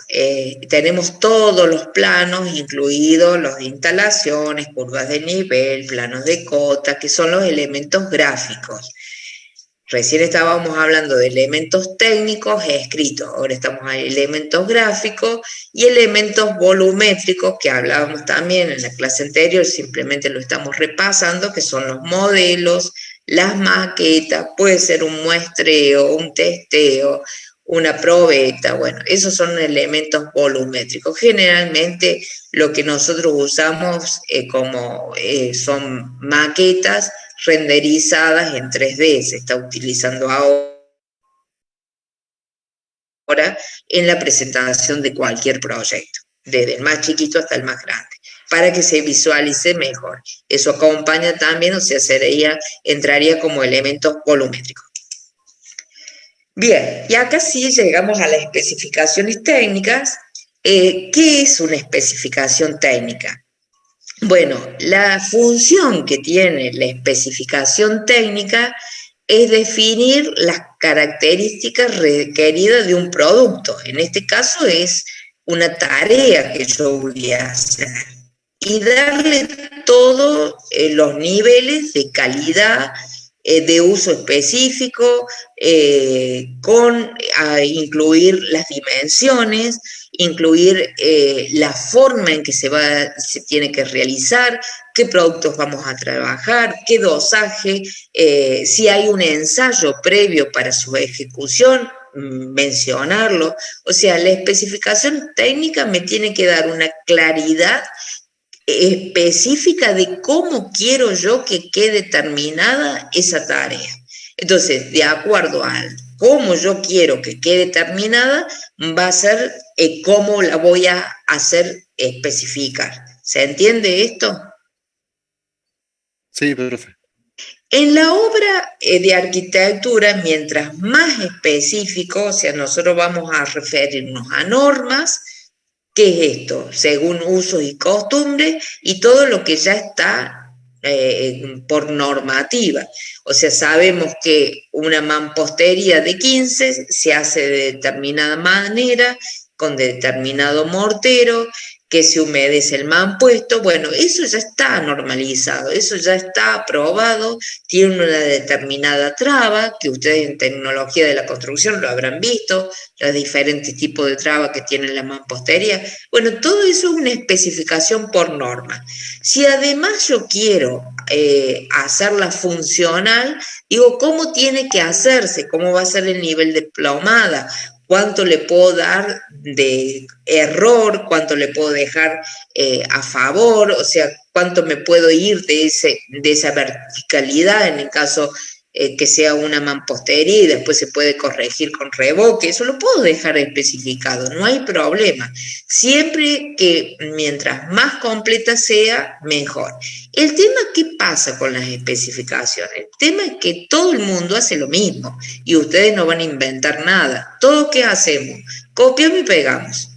tenemos todos los planos, incluidos los de instalaciones, curvas de nivel, planos de cota, que son los elementos gráficos. Recién estábamos hablando de elementos técnicos escritos, ahora estamos en elementos gráficos y elementos volumétricos que hablábamos también en la clase anterior, simplemente lo estamos repasando, que son los modelos, las maquetas, puede ser un muestreo, un testeo, una probeta, bueno, esos son elementos volumétricos. Generalmente lo que nosotros usamos son maquetas renderizadas en 3D, se está utilizando ahora en la presentación de cualquier proyecto, desde el más chiquito hasta el más grande, para que se visualice mejor. Eso acompaña también, o sea, entraría como elementos volumétricos. Bien, y acá sí llegamos a las especificaciones técnicas. ¿Qué es una especificación técnica? Bueno, la función que tiene la especificación técnica es definir las características requeridas de un producto. En este caso es una tarea que yo voy a hacer y darle todos los niveles de calidad, de uso específico, incluir las dimensiones, incluir la forma en que se tiene que realizar, qué productos vamos a trabajar, qué dosaje, si hay un ensayo previo para su ejecución, mencionarlo. O sea, la especificación técnica me tiene que dar una claridad específica de cómo quiero yo que quede terminada esa tarea. Entonces, de acuerdo a cómo yo quiero que quede terminada, va a ser cómo la voy a hacer especificar. ¿Se entiende esto? Sí, perfecto. En la obra de arquitectura, mientras más específico, o sea, nosotros vamos a referirnos a normas. ¿Qué es esto? Según usos y costumbres y todo lo que ya está por normativa. O sea, sabemos que una mampostería de 15 se hace de determinada manera, con determinado mortero, que se humedece el mampuesto. Bueno, eso ya está normalizado, eso ya está aprobado, tiene una determinada traba, que ustedes en tecnología de la construcción lo habrán visto, los diferentes tipos de traba que tiene la mampostería. Bueno, todo eso es una especificación por norma. Si además yo quiero hacerla funcional, digo, ¿cómo tiene que hacerse? ¿Cómo va a ser el nivel de plomada? ¿Cuánto le puedo dar de error? ¿Cuánto le puedo dejar a favor? O sea, ¿cuánto me puedo ir de esa verticalidad en el caso que sea una mampostería y después se puede corregir con revoque? Eso lo puedo dejar especificado, no hay problema. Siempre que mientras más completa sea, mejor. El tema, ¿qué pasa con las especificaciones? El tema es que todo el mundo hace lo mismo y ustedes no van a inventar nada. Todo lo que hacemos, copiamos y pegamos.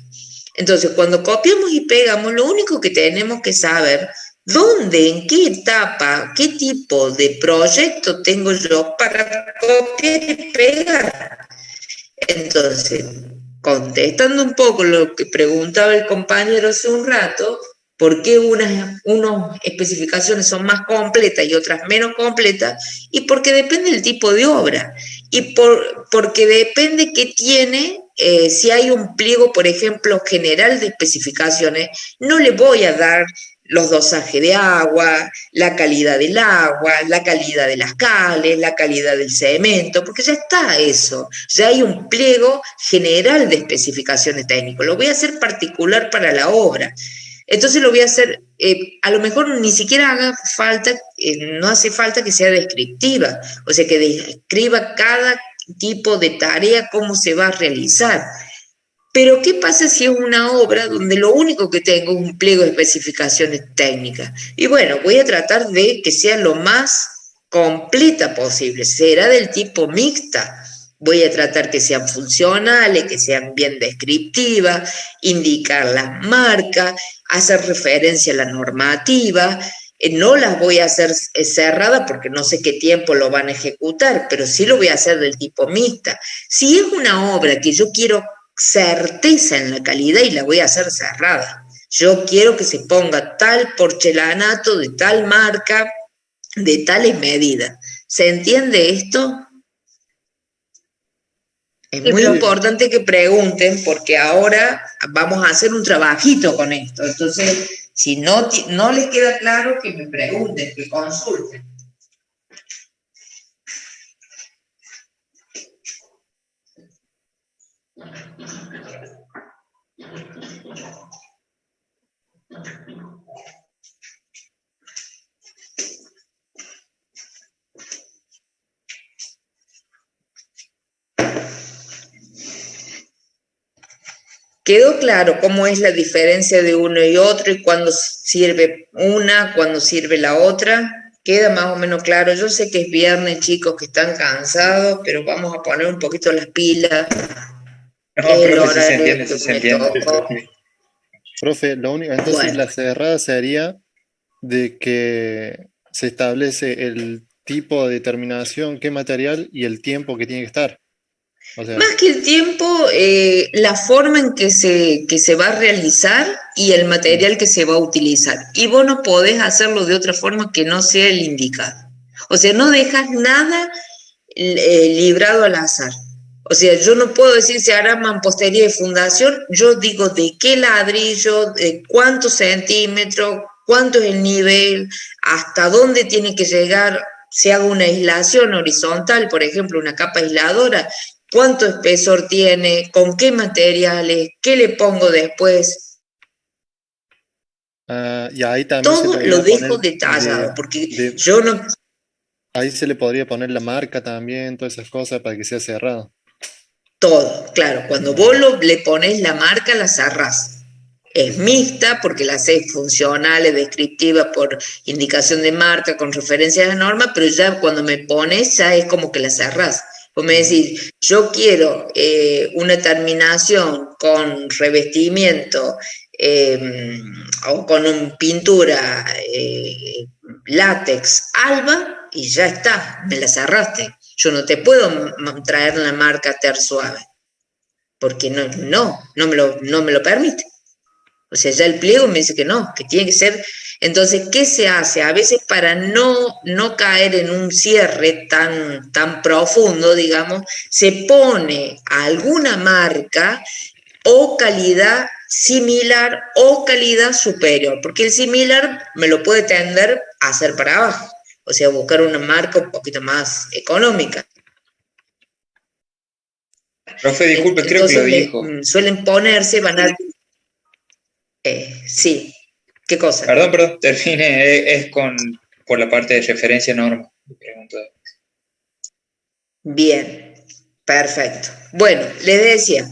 Entonces, cuando copiamos y pegamos, lo único que tenemos que saber ¿dónde, en qué etapa, qué tipo de proyecto tengo yo para copiar y pegar? Entonces, contestando un poco lo que preguntaba el compañero hace un rato, ¿por qué unas especificaciones son más completas y otras menos completas? Y porque depende del tipo de obra. Y porque depende qué tiene. Si hay un pliego, por ejemplo, general de especificaciones, no le voy a dar los dosajes de agua, la calidad del agua, la calidad de las cales, la calidad del cemento, porque ya está eso, ya hay un pliego general de especificaciones técnicas, lo voy a hacer particular para la obra. Entonces lo voy a hacer, a lo mejor ni siquiera no hace falta que sea descriptiva, o sea, que describa cada tipo de tarea, cómo se va a realizar. Pero ¿qué pasa si es una obra donde lo único que tengo es un pliego de especificaciones técnicas? Y bueno, voy a tratar de que sea lo más completa posible. Será del tipo mixta. Voy a tratar que sean funcionales, que sean bien descriptivas, indicar las marcas, hacer referencia a la normativa. No las voy a hacer cerradas porque no sé qué tiempo lo van a ejecutar, pero sí lo voy a hacer del tipo mixta. Si es una obra que yo quiero certeza en la calidad y la voy a hacer cerrada. Yo quiero que se ponga tal porcelanato de tal marca, de tales medidas. ¿Se entiende esto? Es muy importante que pregunten porque ahora vamos a hacer un trabajito con esto. Entonces, si no les queda claro, que me pregunten, que consulten. ¿Quedó claro cómo es la diferencia de uno y otro y cuándo sirve una, cuándo sirve la otra? ¿Queda más o menos claro? Yo sé que es viernes, chicos, que están cansados, pero vamos a poner un poquito las pilas. No, profe, sí se entiende, sí se entiende. Profe, entonces la cerrada sería de que se establece el tipo de determinación, qué material y el tiempo que tiene que estar. O sea, más que el tiempo, la forma en que se va a realizar y el material que se va a utilizar. Y vos no podés hacerlo de otra forma que no sea el indicado. O sea, no dejas nada librado al azar. O sea, yo no puedo decir si hará mampostería de fundación, yo digo de qué ladrillo, de cuántos centímetros, cuánto es el nivel, hasta dónde tiene que llegar, si hago una aislación horizontal, por ejemplo, una capa aisladora, cuánto espesor tiene, con qué materiales, qué le pongo después. y ahí también todo lo dejo detallado, porque yo no... Ahí se le podría poner la marca también, todas esas cosas para que sea cerrado. Todo, claro, cuando vos le pones la marca, la cerrás. Es mixta porque la haces funcional, es descriptiva por indicación de marca, con referencia a la norma, pero ya cuando me pones, ya es como que la cerrás. Vos me decís, yo quiero una terminación con revestimiento o con un pintura látex alba y ya está, me la cerraste. Yo no te puedo traer la marca Ter Suave, porque no me lo permite. O sea, ya el pliego me dice que no, que tiene que ser. Entonces, ¿qué se hace? A veces para no caer en un cierre tan profundo, digamos, se pone alguna marca o calidad similar o calidad superior, porque el similar me lo puede tender a hacer para abajo. O sea, buscar una marca un poquito más económica. Profe, disculpe, creo que lo dijo. Suelen ponerse, van a... sí, ¿qué cosa? Perdón, termine, es por la parte de referencia norma. Pregunto. Bien, perfecto. Bueno, les decía,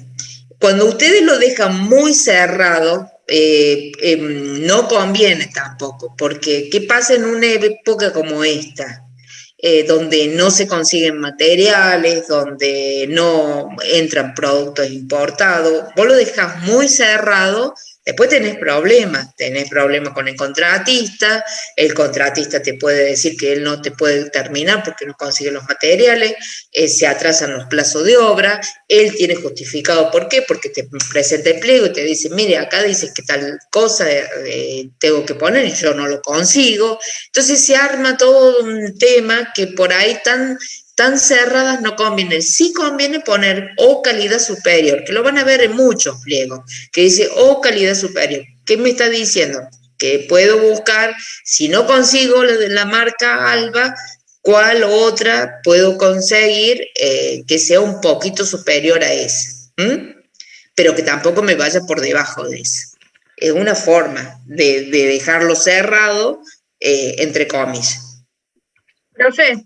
cuando ustedes lo dejan muy cerrado, no conviene tampoco, porque ¿qué pasa en una época como esta? Donde no se consiguen materiales, donde no entran productos importados, vos lo dejas muy cerrado, después tenés problemas con el contratista te puede decir que él no te puede terminar porque no consigue los materiales, se atrasan los plazos de obra, él tiene justificado por qué, porque te presenta el pliego y te dice, mire, acá dices que tal cosa tengo que poner y yo no lo consigo, entonces se arma todo un tema que por ahí tan cerradas no conviene. Sí conviene poner o calidad superior, que lo van a ver en muchos pliegos, que dice o calidad superior. ¿Qué me está diciendo? Que puedo buscar, si no consigo la de la marca Alba, ¿cuál otra puedo conseguir que sea un poquito superior a esa? Pero que tampoco me vaya por debajo de esa. Es una forma de dejarlo cerrado, entre comillas. Profe,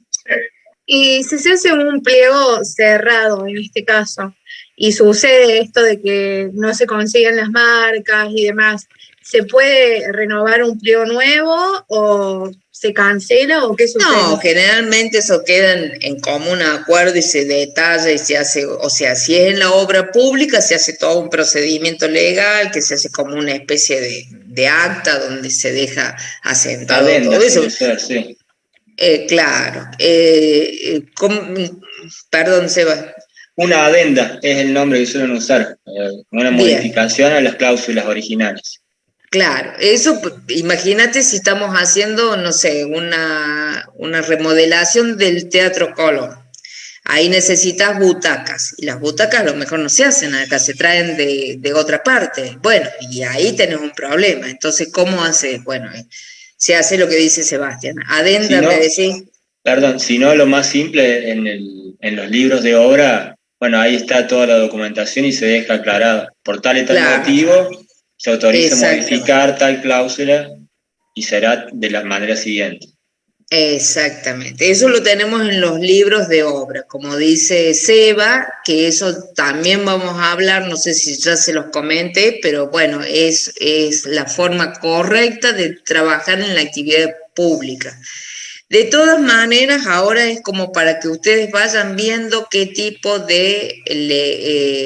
y si se hace un pliego cerrado en este caso, y sucede esto de que no se consiguen las marcas y demás, ¿Se puede renovar un pliego nuevo o se cancela o qué sucede? No, generalmente eso queda en común acuerdo y se detalla y se hace, o sea, si es en la obra pública, se hace todo un procedimiento legal, que se hace como una especie de acta donde se deja asentado Adenda, todo eso. tiene que ser, sí. Claro. Perdón, Seba. Una adenda es el nombre que suelen usar, una Bien. modificación a las cláusulas originales. Claro, eso, imagínate si estamos haciendo, no sé, una remodelación del Teatro Colón. Ahí necesitas butacas, y las butacas a lo mejor no se hacen acá, se traen de otra parte. Bueno, y ahí tenés un problema. Entonces, ¿cómo haces? Bueno, se hace lo que dice Sebastián. Adenda, Si no, me decís. Perdón, si no, lo más simple en los libros de obra, bueno, ahí está toda la documentación y se deja aclarado. Por tal y tal Claro. motivo, se autoriza Exactamente. modificar tal cláusula y será de la manera siguiente. Exactamente, eso lo tenemos en los libros de obra, como dice Seba, que eso también vamos a hablar, no sé si ya se los comenté, pero bueno, es la forma correcta de trabajar en la actividad pública. De todas maneras, ahora es como para que ustedes vayan viendo qué tipo de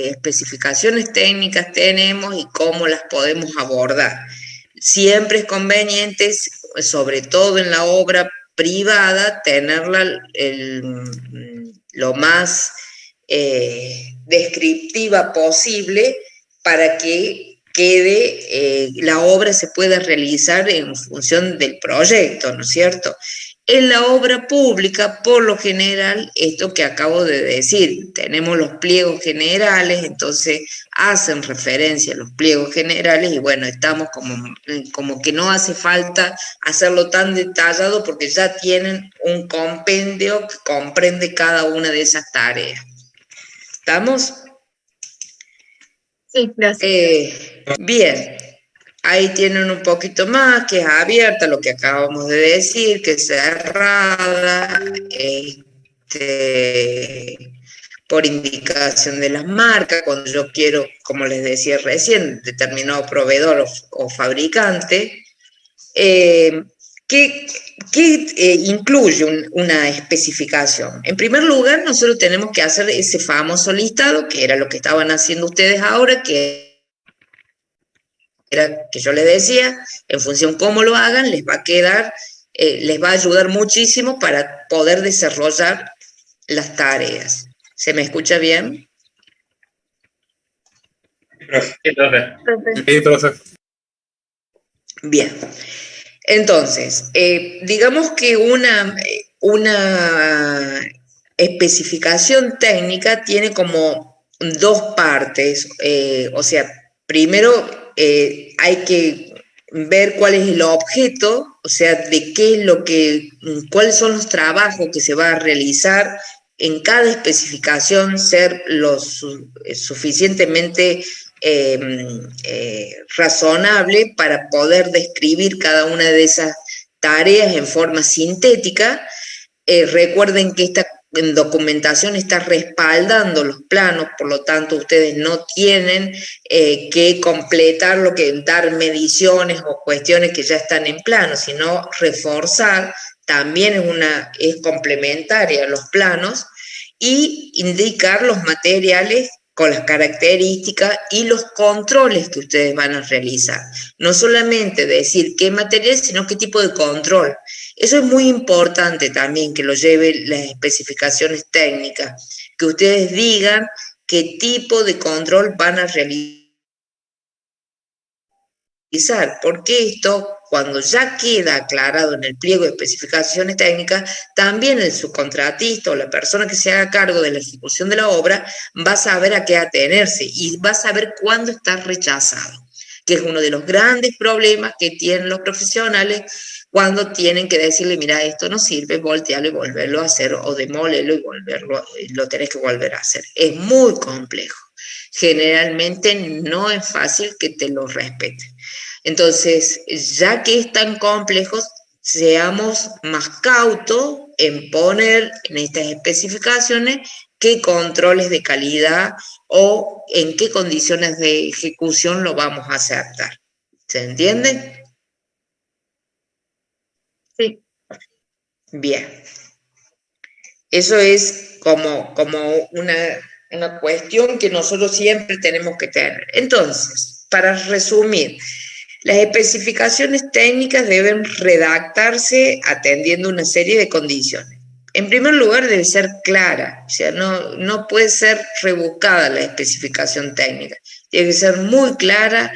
especificaciones técnicas tenemos y cómo las podemos abordar. Siempre es conveniente, sobre todo en la obra privada, tenerla lo más descriptiva posible para que quede, la obra se pueda realizar en función del proyecto, ¿no es cierto? En la obra pública, por lo general, esto que acabo de decir, tenemos los pliegos generales, entonces hacen referencia a los pliegos generales y bueno, estamos como que no hace falta hacerlo tan detallado porque ya tienen un compendio que comprende cada una de esas tareas. ¿Estamos? Sí, gracias. Bien. Ahí tienen un poquito más, que es abierta, lo que acabamos de decir, que es cerrada, por indicación de las marcas, cuando yo quiero, como les decía recién, determinado proveedor o fabricante. ¿Qué incluye una especificación? En primer lugar, nosotros tenemos que hacer ese famoso listado, que era lo que estaban haciendo ustedes ahora, que era que yo les decía, en función cómo lo hagan, les va a quedar, les va a ayudar muchísimo para poder desarrollar las tareas. ¿Se me escucha bien? Sí, profe. Profe. Sí, profe. Bien. Entonces, digamos que una especificación técnica tiene como dos partes, o sea, primero hay que ver cuál es el objeto, o sea, de qué es cuáles son los trabajos que se va a realizar en cada especificación, ser suficientemente razonable para poder describir cada una de esas tareas en forma sintética. Recuerden que esta documentación está respaldando los planos, por lo tanto ustedes no tienen que completar dar mediciones o cuestiones que ya están en plano, sino reforzar, también es complementaria a los planos, y indicar los materiales con las características y los controles que ustedes van a realizar. No solamente decir qué material, sino qué tipo de control. Eso es muy importante también, que lo lleven las especificaciones técnicas, que ustedes digan qué tipo de control van a realizar, porque esto, cuando ya queda aclarado en el pliego de especificaciones técnicas, también el subcontratista o la persona que se haga cargo de la ejecución de la obra va a saber a qué atenerse y va a saber cuándo está rechazado, que es uno de los grandes problemas que tienen los profesionales cuando tienen que decirle, mira, esto no sirve, voltearlo y volverlo a hacer, o demólerlo y lo tenés que volver a hacer. Es muy complejo. Generalmente no es fácil que te lo respeten. Entonces, ya que es tan complejo, seamos más cautos en poner en estas especificaciones qué controles de calidad o en qué condiciones de ejecución lo vamos a aceptar. ¿Se entiende? Sí. Bien. Eso es como una cuestión que nosotros siempre tenemos que tener. Entonces, para resumir, las especificaciones técnicas deben redactarse atendiendo una serie de condiciones. En primer lugar, debe ser clara, o sea, no puede ser rebuscada la especificación técnica, tiene que ser muy clara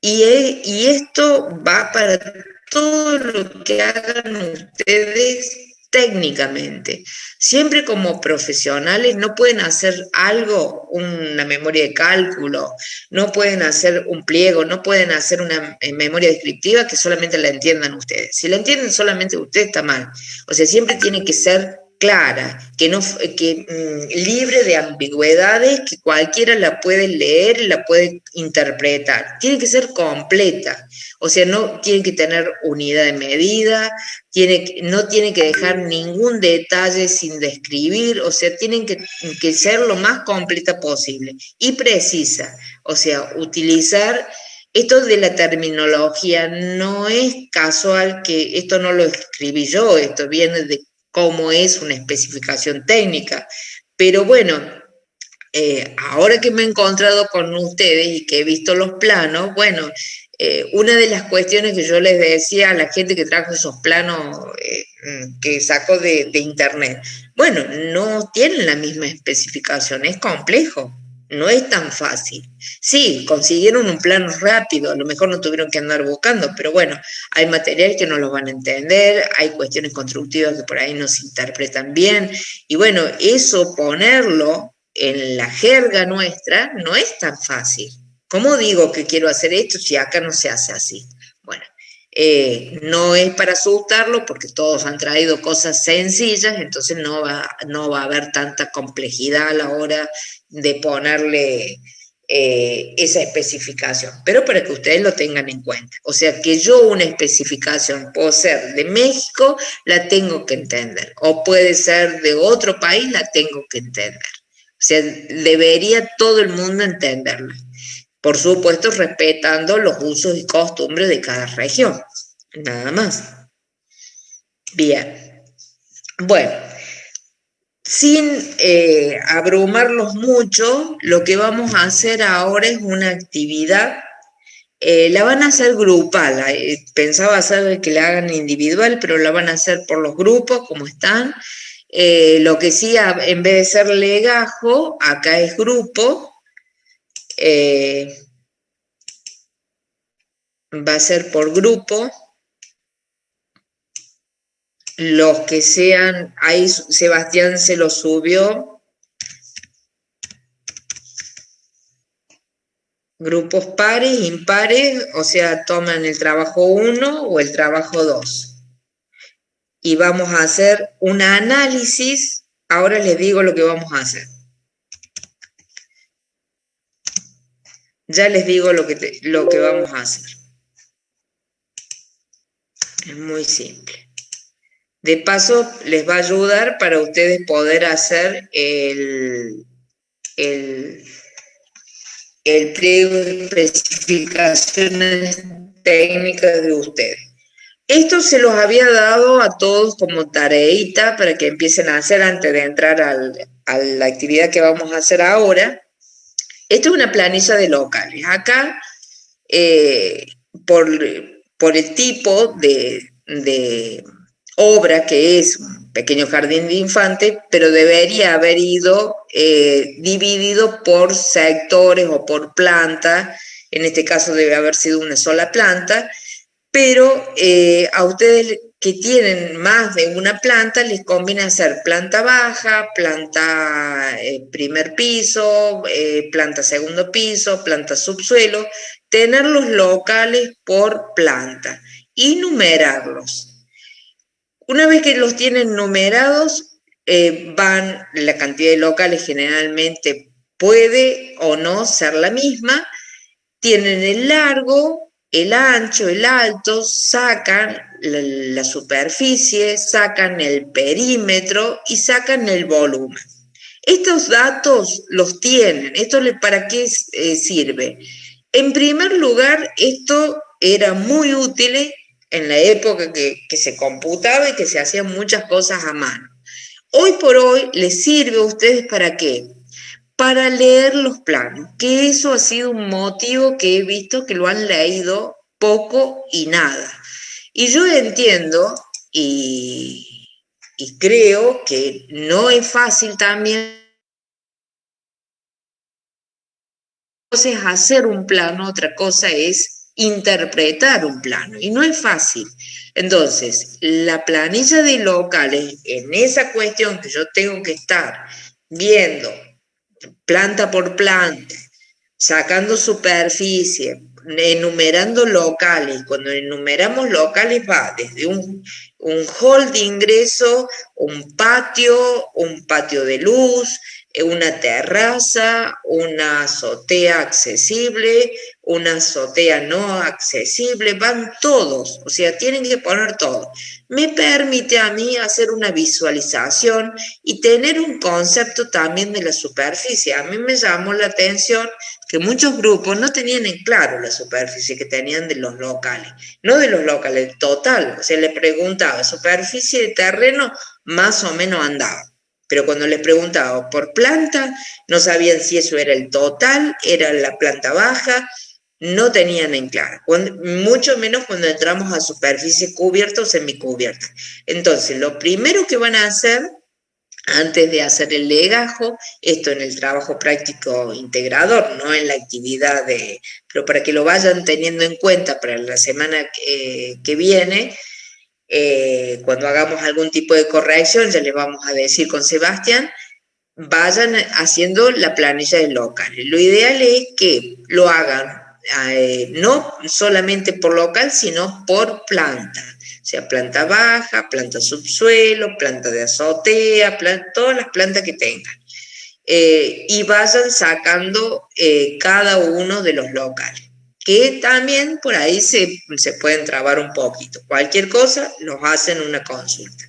y esto va para todo lo que hagan ustedes técnicamente. Siempre como profesionales no pueden hacer algo, una memoria de cálculo, no pueden hacer un pliego, no pueden hacer una memoria descriptiva que solamente la entiendan ustedes. Si la entienden solamente ustedes está mal. O sea, siempre tiene que ser clara, libre de ambigüedades, que cualquiera la puede leer, la puede interpretar. Tiene que ser completa. O sea, no tiene que tener unidad de medida, no tiene que dejar ningún detalle sin describir, o sea, tienen que ser lo más completa posible y precisa. O sea, utilizar esto de la terminología no es casual, que esto no lo escribí yo, esto viene de cómo es una especificación técnica. Pero bueno, ahora que me he encontrado con ustedes y que he visto los planos, bueno, una de las cuestiones que yo les decía a la gente que trajo esos planos que sacó de internet, bueno, no tienen la misma especificación, es complejo, no es tan fácil. Sí, consiguieron un plano rápido, a lo mejor no tuvieron que andar buscando, pero bueno, hay materiales que no los van a entender, hay cuestiones constructivas que por ahí no se interpretan bien, y bueno, eso ponerlo en la jerga nuestra no es tan fácil. ¿Cómo digo que quiero hacer esto si acá no se hace así? Bueno, no es para asustarlo porque todos han traído cosas sencillas, entonces no va a haber tanta complejidad a la hora de ponerle esa especificación, pero para que ustedes lo tengan en cuenta. O sea, que yo una especificación puedo ser de México, la tengo que entender, o puede ser de otro país, la tengo que entender. O sea, debería todo el mundo entenderla. Por supuesto, respetando los usos y costumbres de cada región. Nada más. Bien. Bueno, sin abrumarlos mucho, lo que vamos a hacer ahora es una actividad. La van a hacer grupal. Pensaba hacer que la hagan individual, pero la van a hacer por los grupos, como están. Lo que sí, en vez de ser legajo, acá es grupo. Va a ser por grupo. Los que sean, ahí Sebastián se lo subió. Grupos pares, impares, o sea, toman el trabajo 1 o el trabajo 2. Y vamos a hacer un análisis. Ahora les digo lo que vamos a hacer. Ya les digo lo que vamos a hacer. Es muy simple. De paso, les va a ayudar para ustedes poder hacer el pliego de especificaciones técnicas de ustedes. Esto se los había dado a todos como tareita para que empiecen a hacer antes de entrar a la actividad que vamos a hacer ahora. Esto es una planilla de locales. Acá, por el tipo de obra que es un pequeño jardín de infantes, pero debería haber ido dividido por sectores o por plantas. En este caso debe haber sido una sola planta, pero a ustedes que tienen más de una planta les conviene hacer planta baja, planta primer piso, planta segundo piso, planta subsuelo, tener los locales por planta y numerarlos. Una vez que los tienen numerados, la cantidad de locales generalmente puede o no ser la misma, tienen el largo, el ancho, el alto, sacan la superficie, sacan el perímetro y sacan el volumen. Estos datos los tienen. ¿Esto para qué sirve? En primer lugar, esto eran muy útiles en la época que se computaba y que se hacían muchas cosas a mano. Hoy por hoy les sirve a ustedes ¿para qué? Para leer los planos, que eso ha sido un motivo que he visto que lo han leído poco y nada. Y yo entiendo y creo que no es fácil también es hacer un plano, otra cosa es interpretar un plano, y no es fácil. Entonces, la planilla de locales, en esa cuestión que yo tengo que estar viendo planta por planta, sacando superficie, enumerando locales. Cuando enumeramos locales va desde un hall de ingreso, un patio de luz, una terraza, una azotea accesible, una azotea no accesible, van todos, o sea, tienen que poner todo. Me permite a mí hacer una visualización y tener un concepto también de la superficie. A mí me llamó la atención que muchos grupos no tenían en claro la superficie que tenían de los locales, no de los locales, total. O sea, le preguntaba, superficie de terreno más o menos andaba. Pero cuando les preguntaba por planta, no sabían si eso era el total, era la planta baja, no tenían en claro, mucho menos cuando entramos a superficie cubierta o semicubierta. Entonces, lo primero que van a hacer, antes de hacer el legajo, esto en el trabajo práctico integrador, no en la actividad pero para que lo vayan teniendo en cuenta para la semana que viene, cuando hagamos algún tipo de corrección, ya les vamos a decir con Sebastián, vayan haciendo la planilla de locales. Lo ideal es que lo hagan no solamente por local, sino por planta. O sea, planta baja, planta subsuelo, planta de azotea, todas las plantas que tengan. Y vayan sacando cada uno de los locales, que también por ahí se pueden trabar un poquito. Cualquier cosa, los hacen una consulta.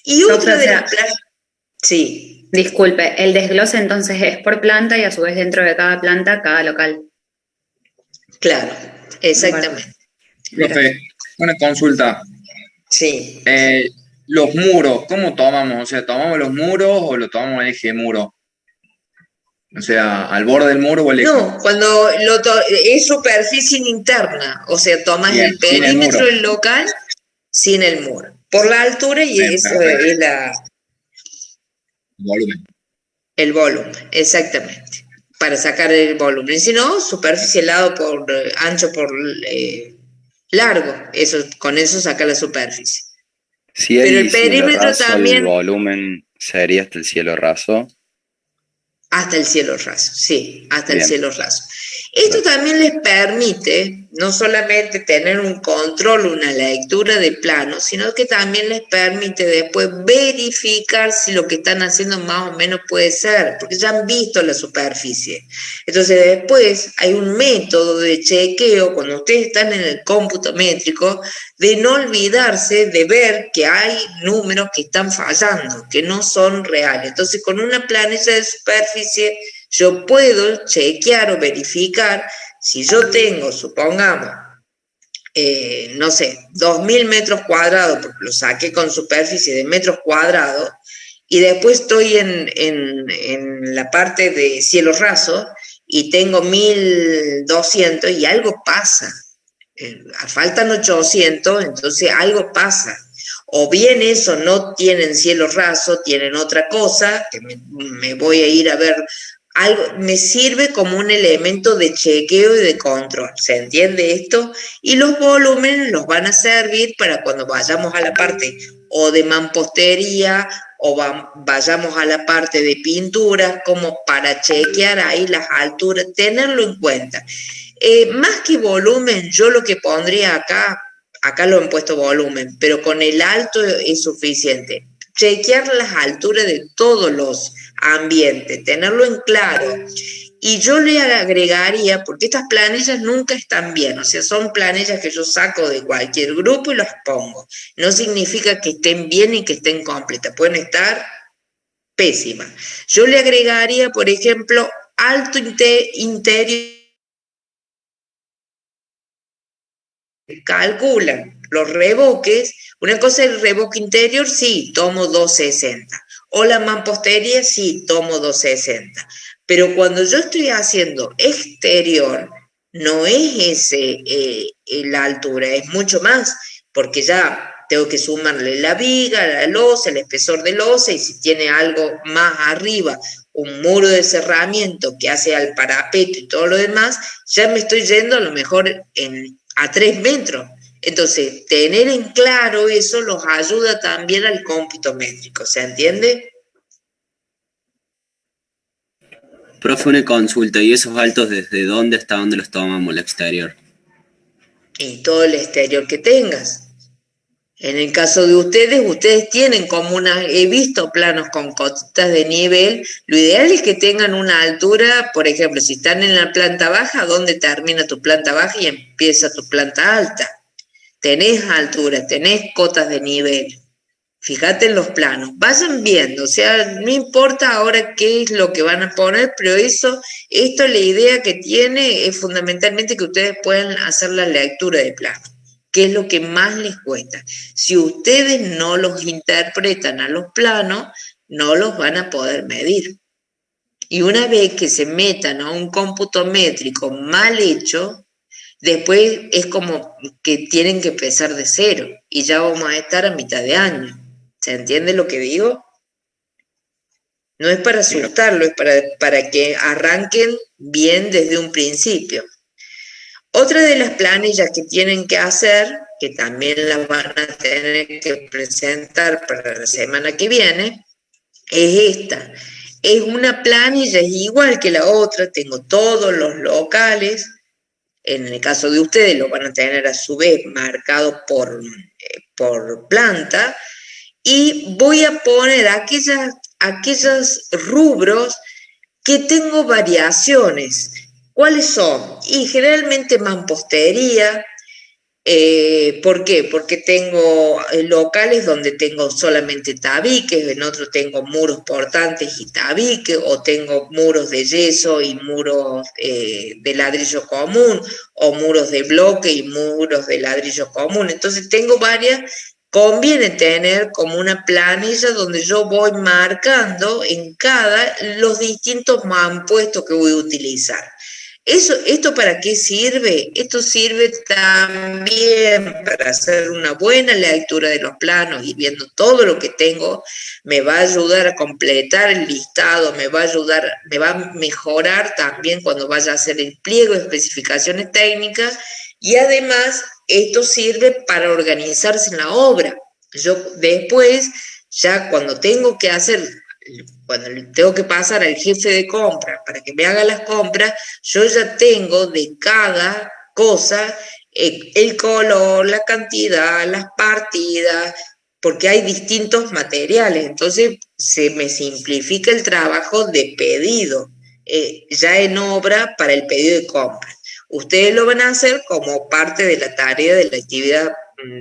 Y otra de las plantas... Sí. Disculpe, el desglose entonces es por planta y a su vez dentro de cada planta, cada local. Claro, exactamente. Profe, una consulta. Sí. Los muros, ¿cómo tomamos? O sea, ¿tomamos los muros o lo tomamos el eje muro? O sea, ¿al borde del muro o el eje? No, cuando es superficie interna, o sea, tomas el perímetro del local sin el muro. Por la altura y Bien, eso es volumen. El volumen, exactamente. Para sacar el volumen. Si no, superficie lado por ancho por largo. Con eso saca la superficie. Si pero el perímetro raso, también. El volumen sería hasta el cielo raso. Hasta el cielo raso, sí, hasta Bien. El cielo raso. Esto también les permite no solamente tener un control, una lectura de plano, sino que también les permite después verificar si lo que están haciendo más o menos puede ser, porque ya han visto la superficie. Entonces después hay un método de chequeo, cuando ustedes están en el cómputo métrico, de no olvidarse de ver que hay números que están fallando, que no son reales. Entonces con una planilla de superficie yo puedo chequear o verificar si yo tengo, supongamos, no sé, 2.000 metros cuadrados, porque lo saqué con superficie de metros cuadrados, y después estoy en la parte de cielo raso y tengo 1.200 y algo pasa. Faltan 800, entonces algo pasa. O bien eso no tienen cielo raso, tienen otra cosa, que me voy a ir a ver. Algo me sirve como un elemento de chequeo y de control, ¿se entiende esto? Y los volúmenes los van a servir para cuando vayamos a la parte o de mampostería o vayamos a la parte de pintura, como para chequear ahí las alturas, tenerlo en cuenta. Más que volumen, yo lo que pondría acá lo han puesto volumen, pero con el alto es suficiente. Chequear las alturas de todos los ambientes, tenerlo en claro. Y yo le agregaría, porque estas planillas nunca están bien, o sea, son planillas que yo saco de cualquier grupo y las pongo. No significa que estén bien y que estén completas, pueden estar pésimas. Yo le agregaría, por ejemplo, alto interior calculan los revoques. Una cosa es el revoque interior, sí, tomo 260. O la mampostería, sí, tomo 260. Pero cuando yo estoy haciendo exterior, no es la altura, es mucho más, porque ya tengo que sumarle la viga, la losa, el espesor de losa, y si tiene algo más arriba, un muro de cerramiento que hace al parapeto y todo lo demás, ya me estoy yendo a lo mejor a 3 metros. Entonces, tener en claro eso los ayuda también al cómputo métrico, ¿se entiende? Profe, una consulta, ¿y esos altos desde dónde hasta dónde los tomamos, el exterior? Y todo el exterior que tengas. En el caso de ustedes tienen como he visto planos con cotas de nivel. Lo ideal es que tengan una altura, por ejemplo, si están en la planta baja, ¿dónde termina tu planta baja y empieza tu planta alta? Tenés altura, tenés cotas de nivel. Fíjate en los planos, vayan viendo, o sea, no importa ahora qué es lo que van a poner, pero esto la idea que tiene es fundamentalmente que ustedes puedan hacer la lectura de planos, que es lo que más les cuesta. Si ustedes no los interpretan a los planos, no los van a poder medir. Y una vez que se metan a un cómputo métrico mal hecho, después es como que tienen que empezar de cero y ya vamos a estar a mitad de año. ¿Se entiende lo que digo? No es para asustarlo, es para que arranquen bien desde un principio. Otra de las planillas que tienen que hacer, que también las van a tener que presentar para la semana que viene, es esta. Es una planilla, es igual que la otra, tengo todos los locales. En el caso de ustedes lo van a tener a su vez marcado por planta, y voy a poner aquellos rubros que tengo variaciones. ¿Cuáles son? Y generalmente mampostería. ¿Por qué? Porque tengo locales donde tengo solamente tabiques, en otros tengo muros portantes y tabiques, o tengo muros de yeso y muros de ladrillo común, o muros de bloque y muros de ladrillo común. Entonces tengo varias. Conviene tener como una planilla donde yo voy marcando en los distintos mampuestos que voy a utilizar. ¿Esto para qué sirve? Esto sirve también para hacer una buena lectura de los planos y viendo todo lo que tengo, me va a ayudar a completar el listado, me va a mejorar también cuando vaya a hacer el pliego de especificaciones técnicas, y además esto sirve para organizarse en la obra. Yo después, ya cuando tengo que pasar al jefe de compra para que me haga las compras, yo ya tengo de cada cosa el color, la cantidad, las partidas, porque hay distintos materiales. Entonces se me simplifica el trabajo de pedido, ya en obra para el pedido de compra. Ustedes lo van a hacer como parte de la tarea de la actividad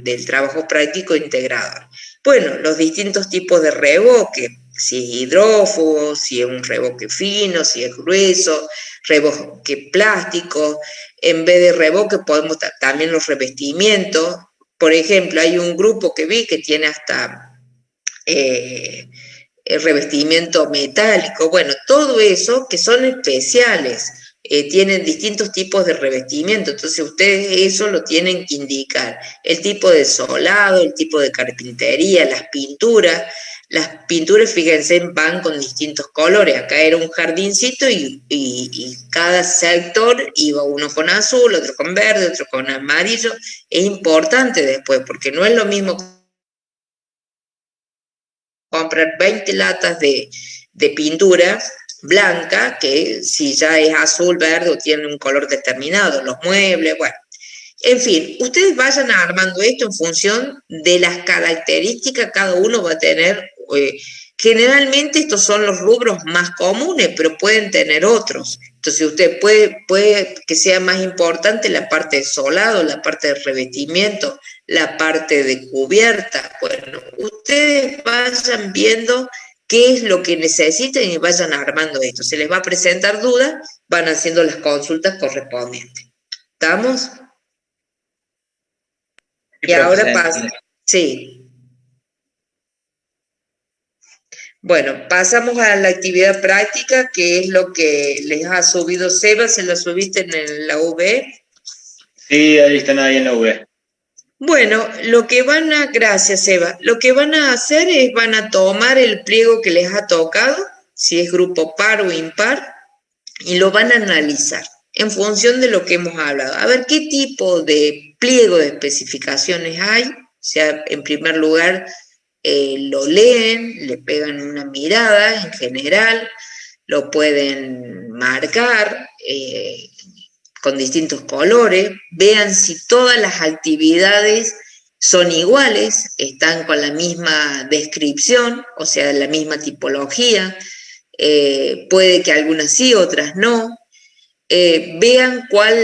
del trabajo práctico integrador. Bueno, los distintos tipos de revoque, si es hidrófugo, si es un revoque fino, si es grueso, revoque plástico. En vez de revoque podemos también los revestimientos. Por ejemplo, hay un grupo que vi que tiene hasta el revestimiento metálico. Bueno, todo eso que son especiales. Tienen distintos tipos de revestimiento, entonces ustedes eso lo tienen que indicar. El tipo de solado, el tipo de carpintería, las pinturas, fíjense, van con distintos colores. Acá era un jardincito y cada sector iba uno con azul, otro con verde, otro con amarillo. Es importante después, porque no es lo mismo comprar 20 latas de pintura blanca, que si ya es azul, verde o tiene un color determinado, los muebles, bueno. En fin, ustedes vayan armando esto en función de las características, cada uno va a tener, generalmente estos son los rubros más comunes, pero pueden tener otros. Entonces usted puede que sea más importante la parte de solado, la parte de revestimiento, la parte de cubierta. Bueno, ustedes vayan viendo qué es lo que necesitan y vayan armando esto. Se les va a presentar dudas, van haciendo las consultas correspondientes. ¿Estamos? Y ahora pasa, sí. Bueno, pasamos a la actividad práctica, que es lo que les ha subido Seba. ¿Se lo subiste en la UV? Sí, ahí están ahí en la UV. Bueno, gracias Eva, lo que van a hacer es van a tomar el pliego que les ha tocado, si es grupo par o impar, y lo van a analizar en función de lo que hemos hablado. A ver qué tipo de pliego de especificaciones hay, o sea, en primer lugar lo leen, le pegan una mirada en general, lo pueden marcar, con distintos colores, vean si todas las actividades son iguales, están con la misma descripción, o sea, la misma tipología, puede que algunas sí, otras no. Vean cuál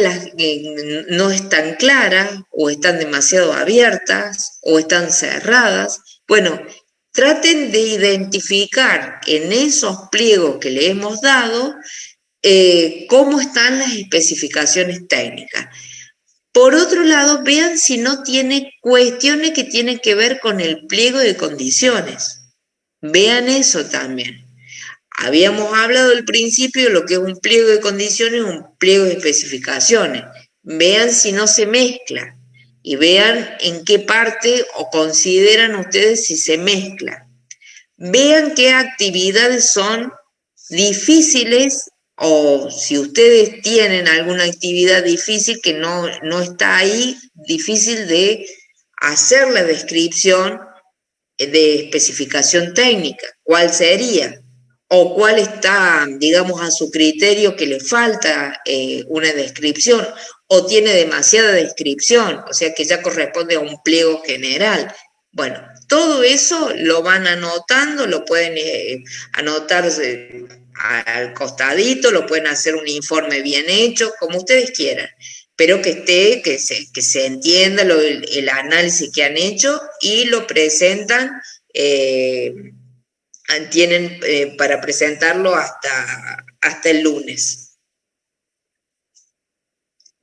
no están claras, o están demasiado abiertas, o están cerradas. Bueno, traten de identificar en esos pliegos que le hemos dado cómo están las especificaciones técnicas. Por otro lado, vean si no tiene cuestiones que tienen que ver con el pliego de condiciones. Vean eso también. Habíamos hablado al principio de lo que es un pliego de condiciones y un pliego de especificaciones. Vean si no se mezcla y vean en qué parte o consideran ustedes si se mezcla. Vean qué actividades son difíciles, o si ustedes tienen alguna actividad difícil que no está ahí, difícil de hacer la descripción de especificación técnica, ¿cuál sería? O cuál está, digamos, a su criterio que le falta una descripción, o tiene demasiada descripción, o sea que ya corresponde a un pliego general. Bueno, todo eso lo van anotando, lo pueden anotar al costadito, lo pueden hacer un informe bien hecho, como ustedes quieran, pero que se entienda el análisis que han hecho y lo presentan, tienen para presentarlo hasta el lunes.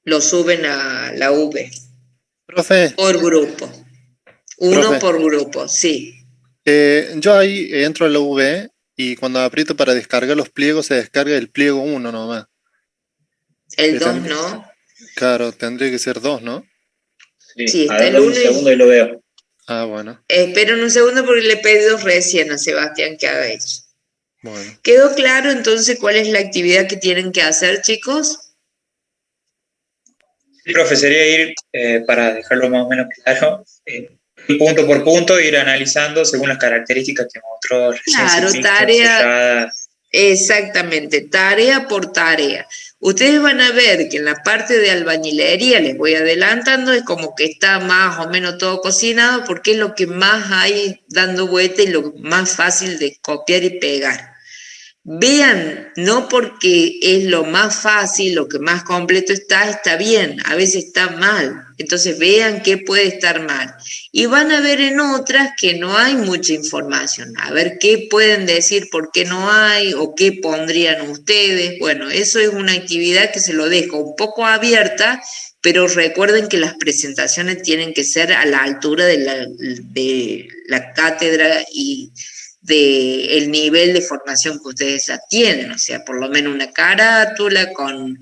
Lo suben a la V. Profe. Por grupo. Uno Profe. por grupo, sí. Yo ahí entro a la V y cuando aprieto para descargar los pliegos se descarga el pliego 1 nomás. El 2 no. Claro, tendría que ser 2, ¿no? Sí, está el 1 un segundo y lo veo. Ah, bueno. Esperen un segundo porque le he pedido recién a Sebastián que haga eso. Bueno. ¿Quedó claro entonces cuál es la actividad que tienen que hacer, chicos? Sí, profe, sería ir, para dejarlo más o menos claro, punto por punto, ir analizando según las características que mostró recién. Claro, tarea. Exactamente, tarea por tarea. Ustedes van a ver que en la parte de albañilería, les voy adelantando, es como que está más o menos todo cocinado porque es lo que más hay dando vuelta y lo más fácil de copiar y pegar. Vean, no porque es lo más fácil, lo que más completo está bien, a veces está mal. Entonces vean qué puede estar mal. Y van a ver en otras que no hay mucha información. A ver qué pueden decir, por qué no hay, o qué pondrían ustedes. Bueno, eso es una actividad que se lo dejo un poco abierta, pero recuerden que las presentaciones tienen que ser a la altura de la cátedra y del nivel de formación que ustedes ya tienen, o sea, por lo menos una carátula con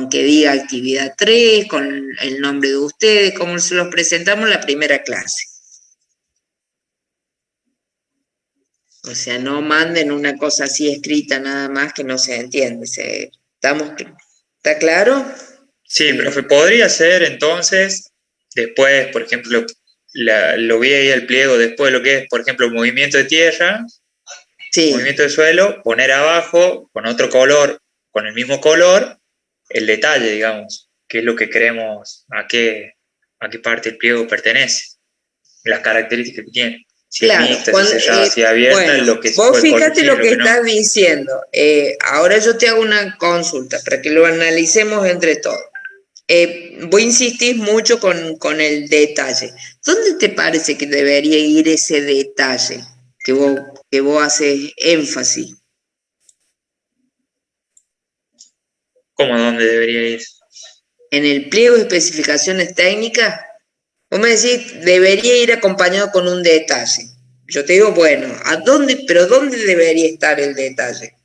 que diga actividad 3, con el nombre de ustedes, como se los presentamos en la primera clase. O sea, no manden una cosa así escrita nada más que no se entiende. ¿Está claro? Sí, profe, podría ser entonces, después, por ejemplo, lo vi ahí el pliego, después lo que es, por ejemplo, movimiento de tierra, movimiento de suelo, poner abajo con otro color, con el mismo color, el detalle, digamos, qué es lo que queremos, a qué parte del pliego pertenece, las características que tiene. Si es mixta, si es cerrada, si es abierta, bueno, lo que se vos puede fíjate corregir, lo que no. estás diciendo. Ahora yo te hago una consulta para que lo analicemos entre todos. Vos insistís mucho con el detalle. ¿Dónde te parece que debería ir ese detalle que vos haces énfasis? ¿Cómo dónde debería ir? ¿En el pliego de especificaciones técnicas? Vos me decís, debería ir acompañado con un detalle. Yo te digo, bueno, pero dónde debería estar el detalle?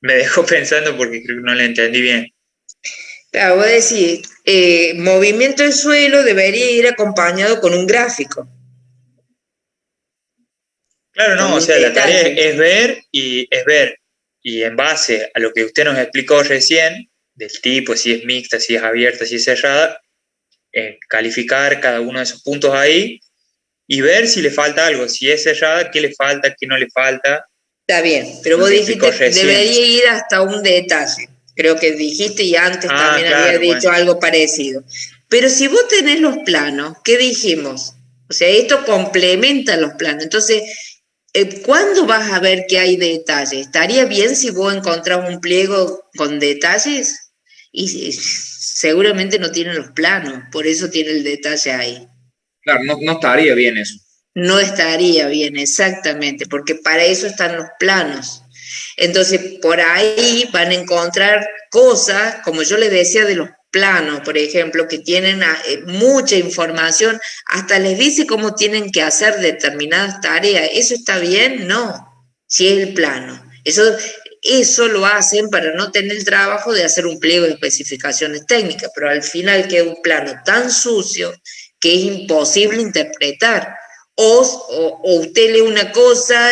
Me dejó pensando porque creo que no le entendí bien. Claro, vos decís, movimiento del suelo debería ir acompañado con un gráfico, Claro, con no, o un sea, la tarea detalle. es ver y en base a lo que usted nos explicó recién, del tipo, si es mixta, si es abierta, si es cerrada, calificar cada uno de esos puntos ahí y ver si le falta algo, si es cerrada, qué le falta, qué no le falta, Está bien, pero lo vos que explicó dijiste recién. debería ir hasta un detalle. Creo que dijiste y antes Ah, también había claro, bueno. dicho algo parecido. Pero si vos tenés los planos, ¿qué dijimos? O sea, esto complementa los planos. Entonces, ¿cuándo vas a ver que hay detalle? ¿Estaría bien si vos encontrás un pliego con detalles? Y seguramente no tiene los planos, por eso tiene el detalle ahí. Claro, no estaría bien eso. No estaría bien, exactamente, porque para eso están los planos. Entonces, por ahí van a encontrar cosas, como yo les decía, de los planos, por ejemplo, que tienen mucha información, hasta les dice cómo tienen que hacer determinadas tareas. ¿Eso está bien? No, si es el plano. Eso lo hacen para no tener el trabajo de hacer un pliego de especificaciones técnicas, pero al final queda un plano tan sucio que es imposible interpretar. O usted lee una cosa,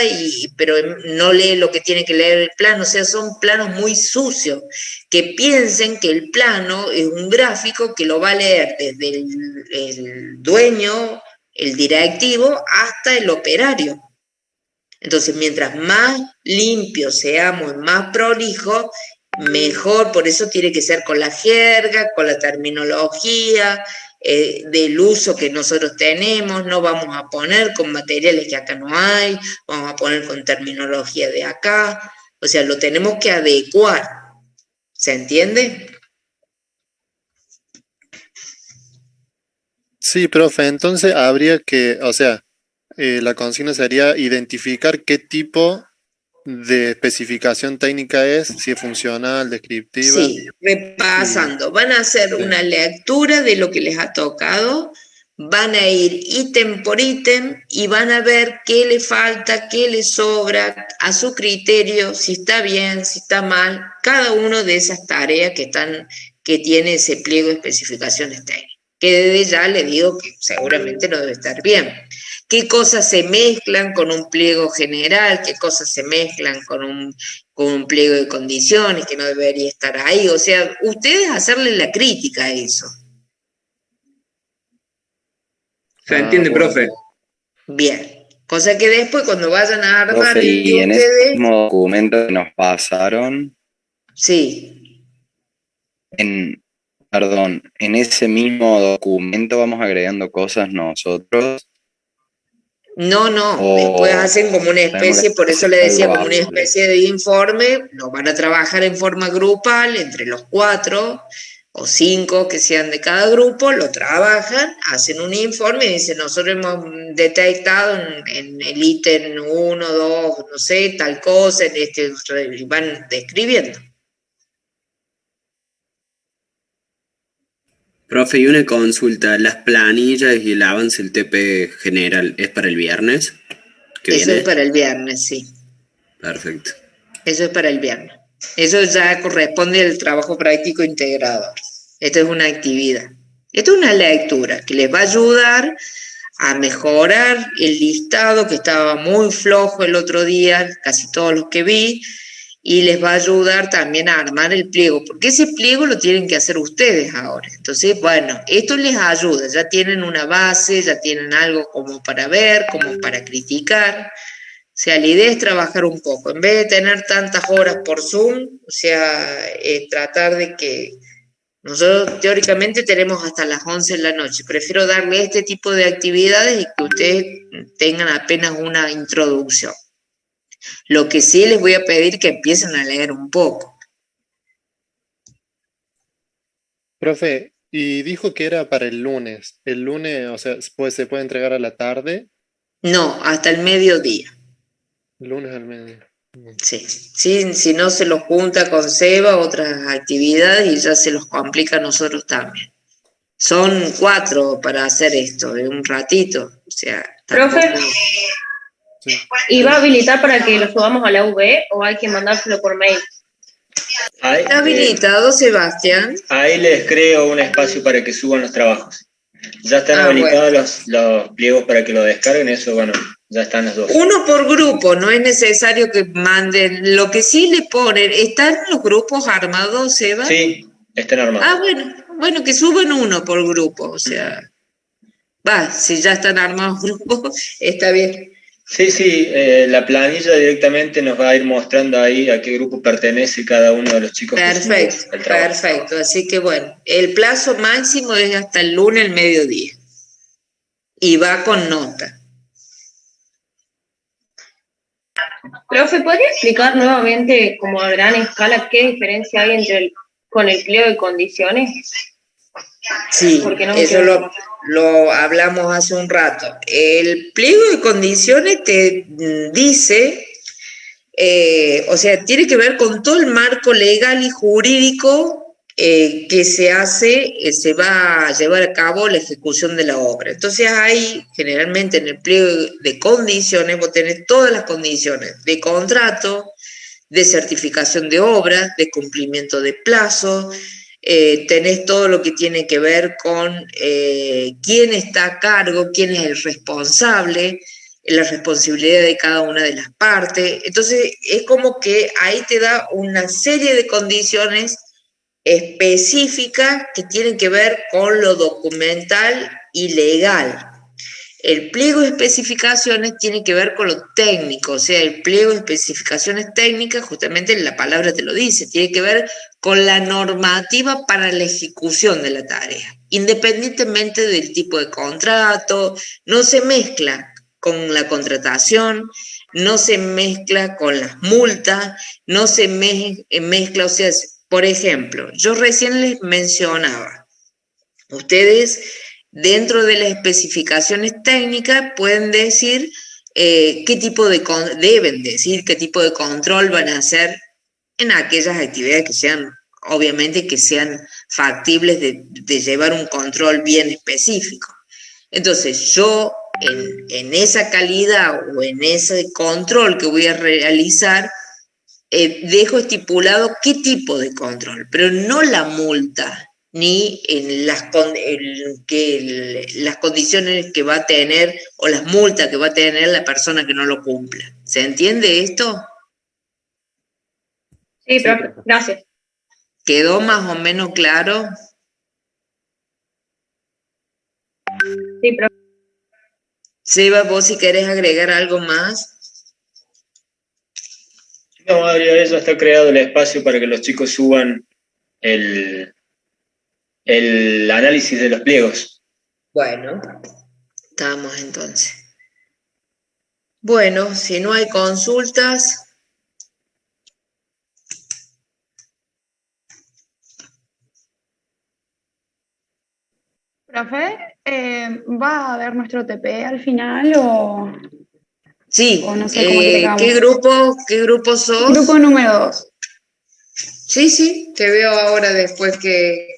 pero no lee lo que tiene que leer el plano, o sea, son planos muy sucios, que piensen que el plano es un gráfico que lo va a leer desde el dueño, el directivo, hasta el operario. Entonces, mientras más limpios seamos, más prolijos, mejor, por eso tiene que ser con la jerga, con la terminología, del uso que nosotros tenemos, no vamos a poner con materiales que acá no hay, vamos a poner con terminología de acá, o sea, lo tenemos que adecuar, ¿se entiende? Sí, profe, entonces habría que, o sea, la consigna sería identificar qué tipo de especificación técnica es, si es funcional, descriptiva, Sí, repasando, van a hacer sí. una lectura de lo que les ha tocado, van a ir ítem por ítem y van a ver qué le falta, qué le sobra, a su criterio, si está bien, si está mal, cada una de esas tareas que tiene ese pliego de especificaciones técnicas. Que desde ya le digo que seguramente no debe estar bien. ¿Qué cosas se mezclan con un pliego general? ¿Qué cosas se mezclan con un pliego de condiciones que no debería estar ahí? O sea, ustedes hacerle la crítica a eso. ¿Se entiende, Bueno. profe? Bien. Cosa que después cuando vayan a armar Profe, el de y en ese ustedes, mismo documento que nos pasaron, sí, en ese mismo documento vamos agregando cosas nosotros no, después o hacen como una tenemos especie, por que eso hacer le decía, algo como una aparte. especie de informe, lo van a trabajar en forma grupal entre los 4 o 5 que sean de cada grupo, lo trabajan, hacen un informe y dicen, nosotros hemos detectado en el ítem 1, 2, no sé, tal cosa, y van describiendo. Profe, y una consulta, ¿las planillas y el avance del TP general es para el viernes que Eso es viene? para el viernes, sí. Perfecto. Eso es para el viernes. Eso ya corresponde al trabajo práctico integrado. Esto es una actividad. Esto es una lectura que les va a ayudar a mejorar el listado que estaba muy flojo el otro día, casi todos los que vi, y les va a ayudar también a armar el pliego, porque ese pliego lo tienen que hacer ustedes ahora. Entonces, bueno, esto les ayuda, ya tienen una base, ya tienen algo como para ver, como para criticar. O sea, la idea es trabajar un poco, en vez de tener tantas horas por Zoom, o sea, tratar de que nosotros teóricamente tenemos hasta las 11 de la noche. Prefiero darle este tipo de actividades y que ustedes tengan apenas una introducción. Lo que sí les voy a pedir que empiecen a leer un poco. Profe, y dijo que era para el lunes. El lunes, o sea, se puede entregar a la tarde. No, hasta el mediodía. Lunes al mediodía. Sí, sí, si no se los junta con Seba, otras actividades y ya se los complica a nosotros también. Son 4 para hacer esto, en un ratito, o sea, tampoco... Profe, ¿y va a habilitar para que lo subamos a la UV o hay que mandárselo por mail? ¿Está habilitado, Sebastián? Ahí les creo un espacio para que suban los trabajos. Ya están habilitados los pliegos para que lo descarguen, eso, bueno, ya están los dos. Uno por grupo, no es necesario que manden. Lo que sí le ponen, ¿están los grupos armados, Seba? Sí, están armados. Ah, bueno, que suban uno por grupo, o sea, si ya están armados grupos, está bien. Sí, la planilla directamente nos va a ir mostrando ahí a qué grupo pertenece cada uno de los chicos. Perfecto, así que bueno, el plazo máximo es hasta el lunes al mediodía y va con nota. Profe, ¿podría explicar nuevamente, como a gran escala, qué diferencia hay con el pliego de condiciones? Sí, eso lo hablamos hace un rato. El pliego de condiciones te dice, o sea, tiene que ver con todo el marco legal y jurídico que se va a llevar a cabo la ejecución de la obra. Entonces ahí, generalmente en el pliego de condiciones, vos tenés todas las condiciones de contrato, de certificación de obra, de cumplimiento de plazo, tenés todo lo que tiene que ver con quién está a cargo, quién es el responsable, la responsabilidad de cada una de las partes. Entonces, es como que ahí te da una serie de condiciones específicas que tienen que ver con lo documental y legal. El pliego de especificaciones tiene que ver con lo técnico, o sea, el pliego de especificaciones técnicas, justamente la palabra te lo dice, tiene que ver con la normativa para la ejecución de la tarea, independientemente del tipo de contrato, no se mezcla con la contratación, no se mezcla con las multas, no se mezcla, o sea, por ejemplo, yo recién les mencionaba, ustedes dentro de las especificaciones técnicas pueden decir deben decir qué tipo de control van a hacer en aquellas actividades que sean, obviamente, que sean factibles de llevar un control bien específico. Entonces, yo en esa calidad o en ese control que voy a realizar, dejo estipulado qué tipo de control, pero no la multa, ni en las condiciones que va a tener o las multas que va a tener la persona que no lo cumpla. ¿Se entiende esto? Sí, profe, gracias. ¿Quedó más o menos claro? Sí, profe. Seba, vos si querés agregar algo más. No, Adrián, ya está creado el espacio para que los chicos suban el análisis de los pliegos. Bueno, estamos entonces. Bueno, si no hay consultas. Profe, ¿va a haber nuestro TP al final o...? Sí, o no sé cómo le ¿qué grupo sos? Grupo número 2. Sí, te veo ahora después que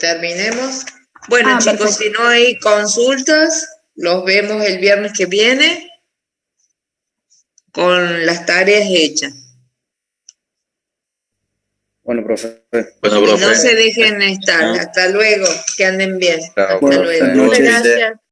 terminemos. Bueno, chicos, perfecto. Si no hay consultas, los vemos el viernes que viene con las tareas hechas. Bueno, profe. Y no se dejen estar. Hasta luego, que anden bien. Chao. Hasta luego. Muchas Gracias.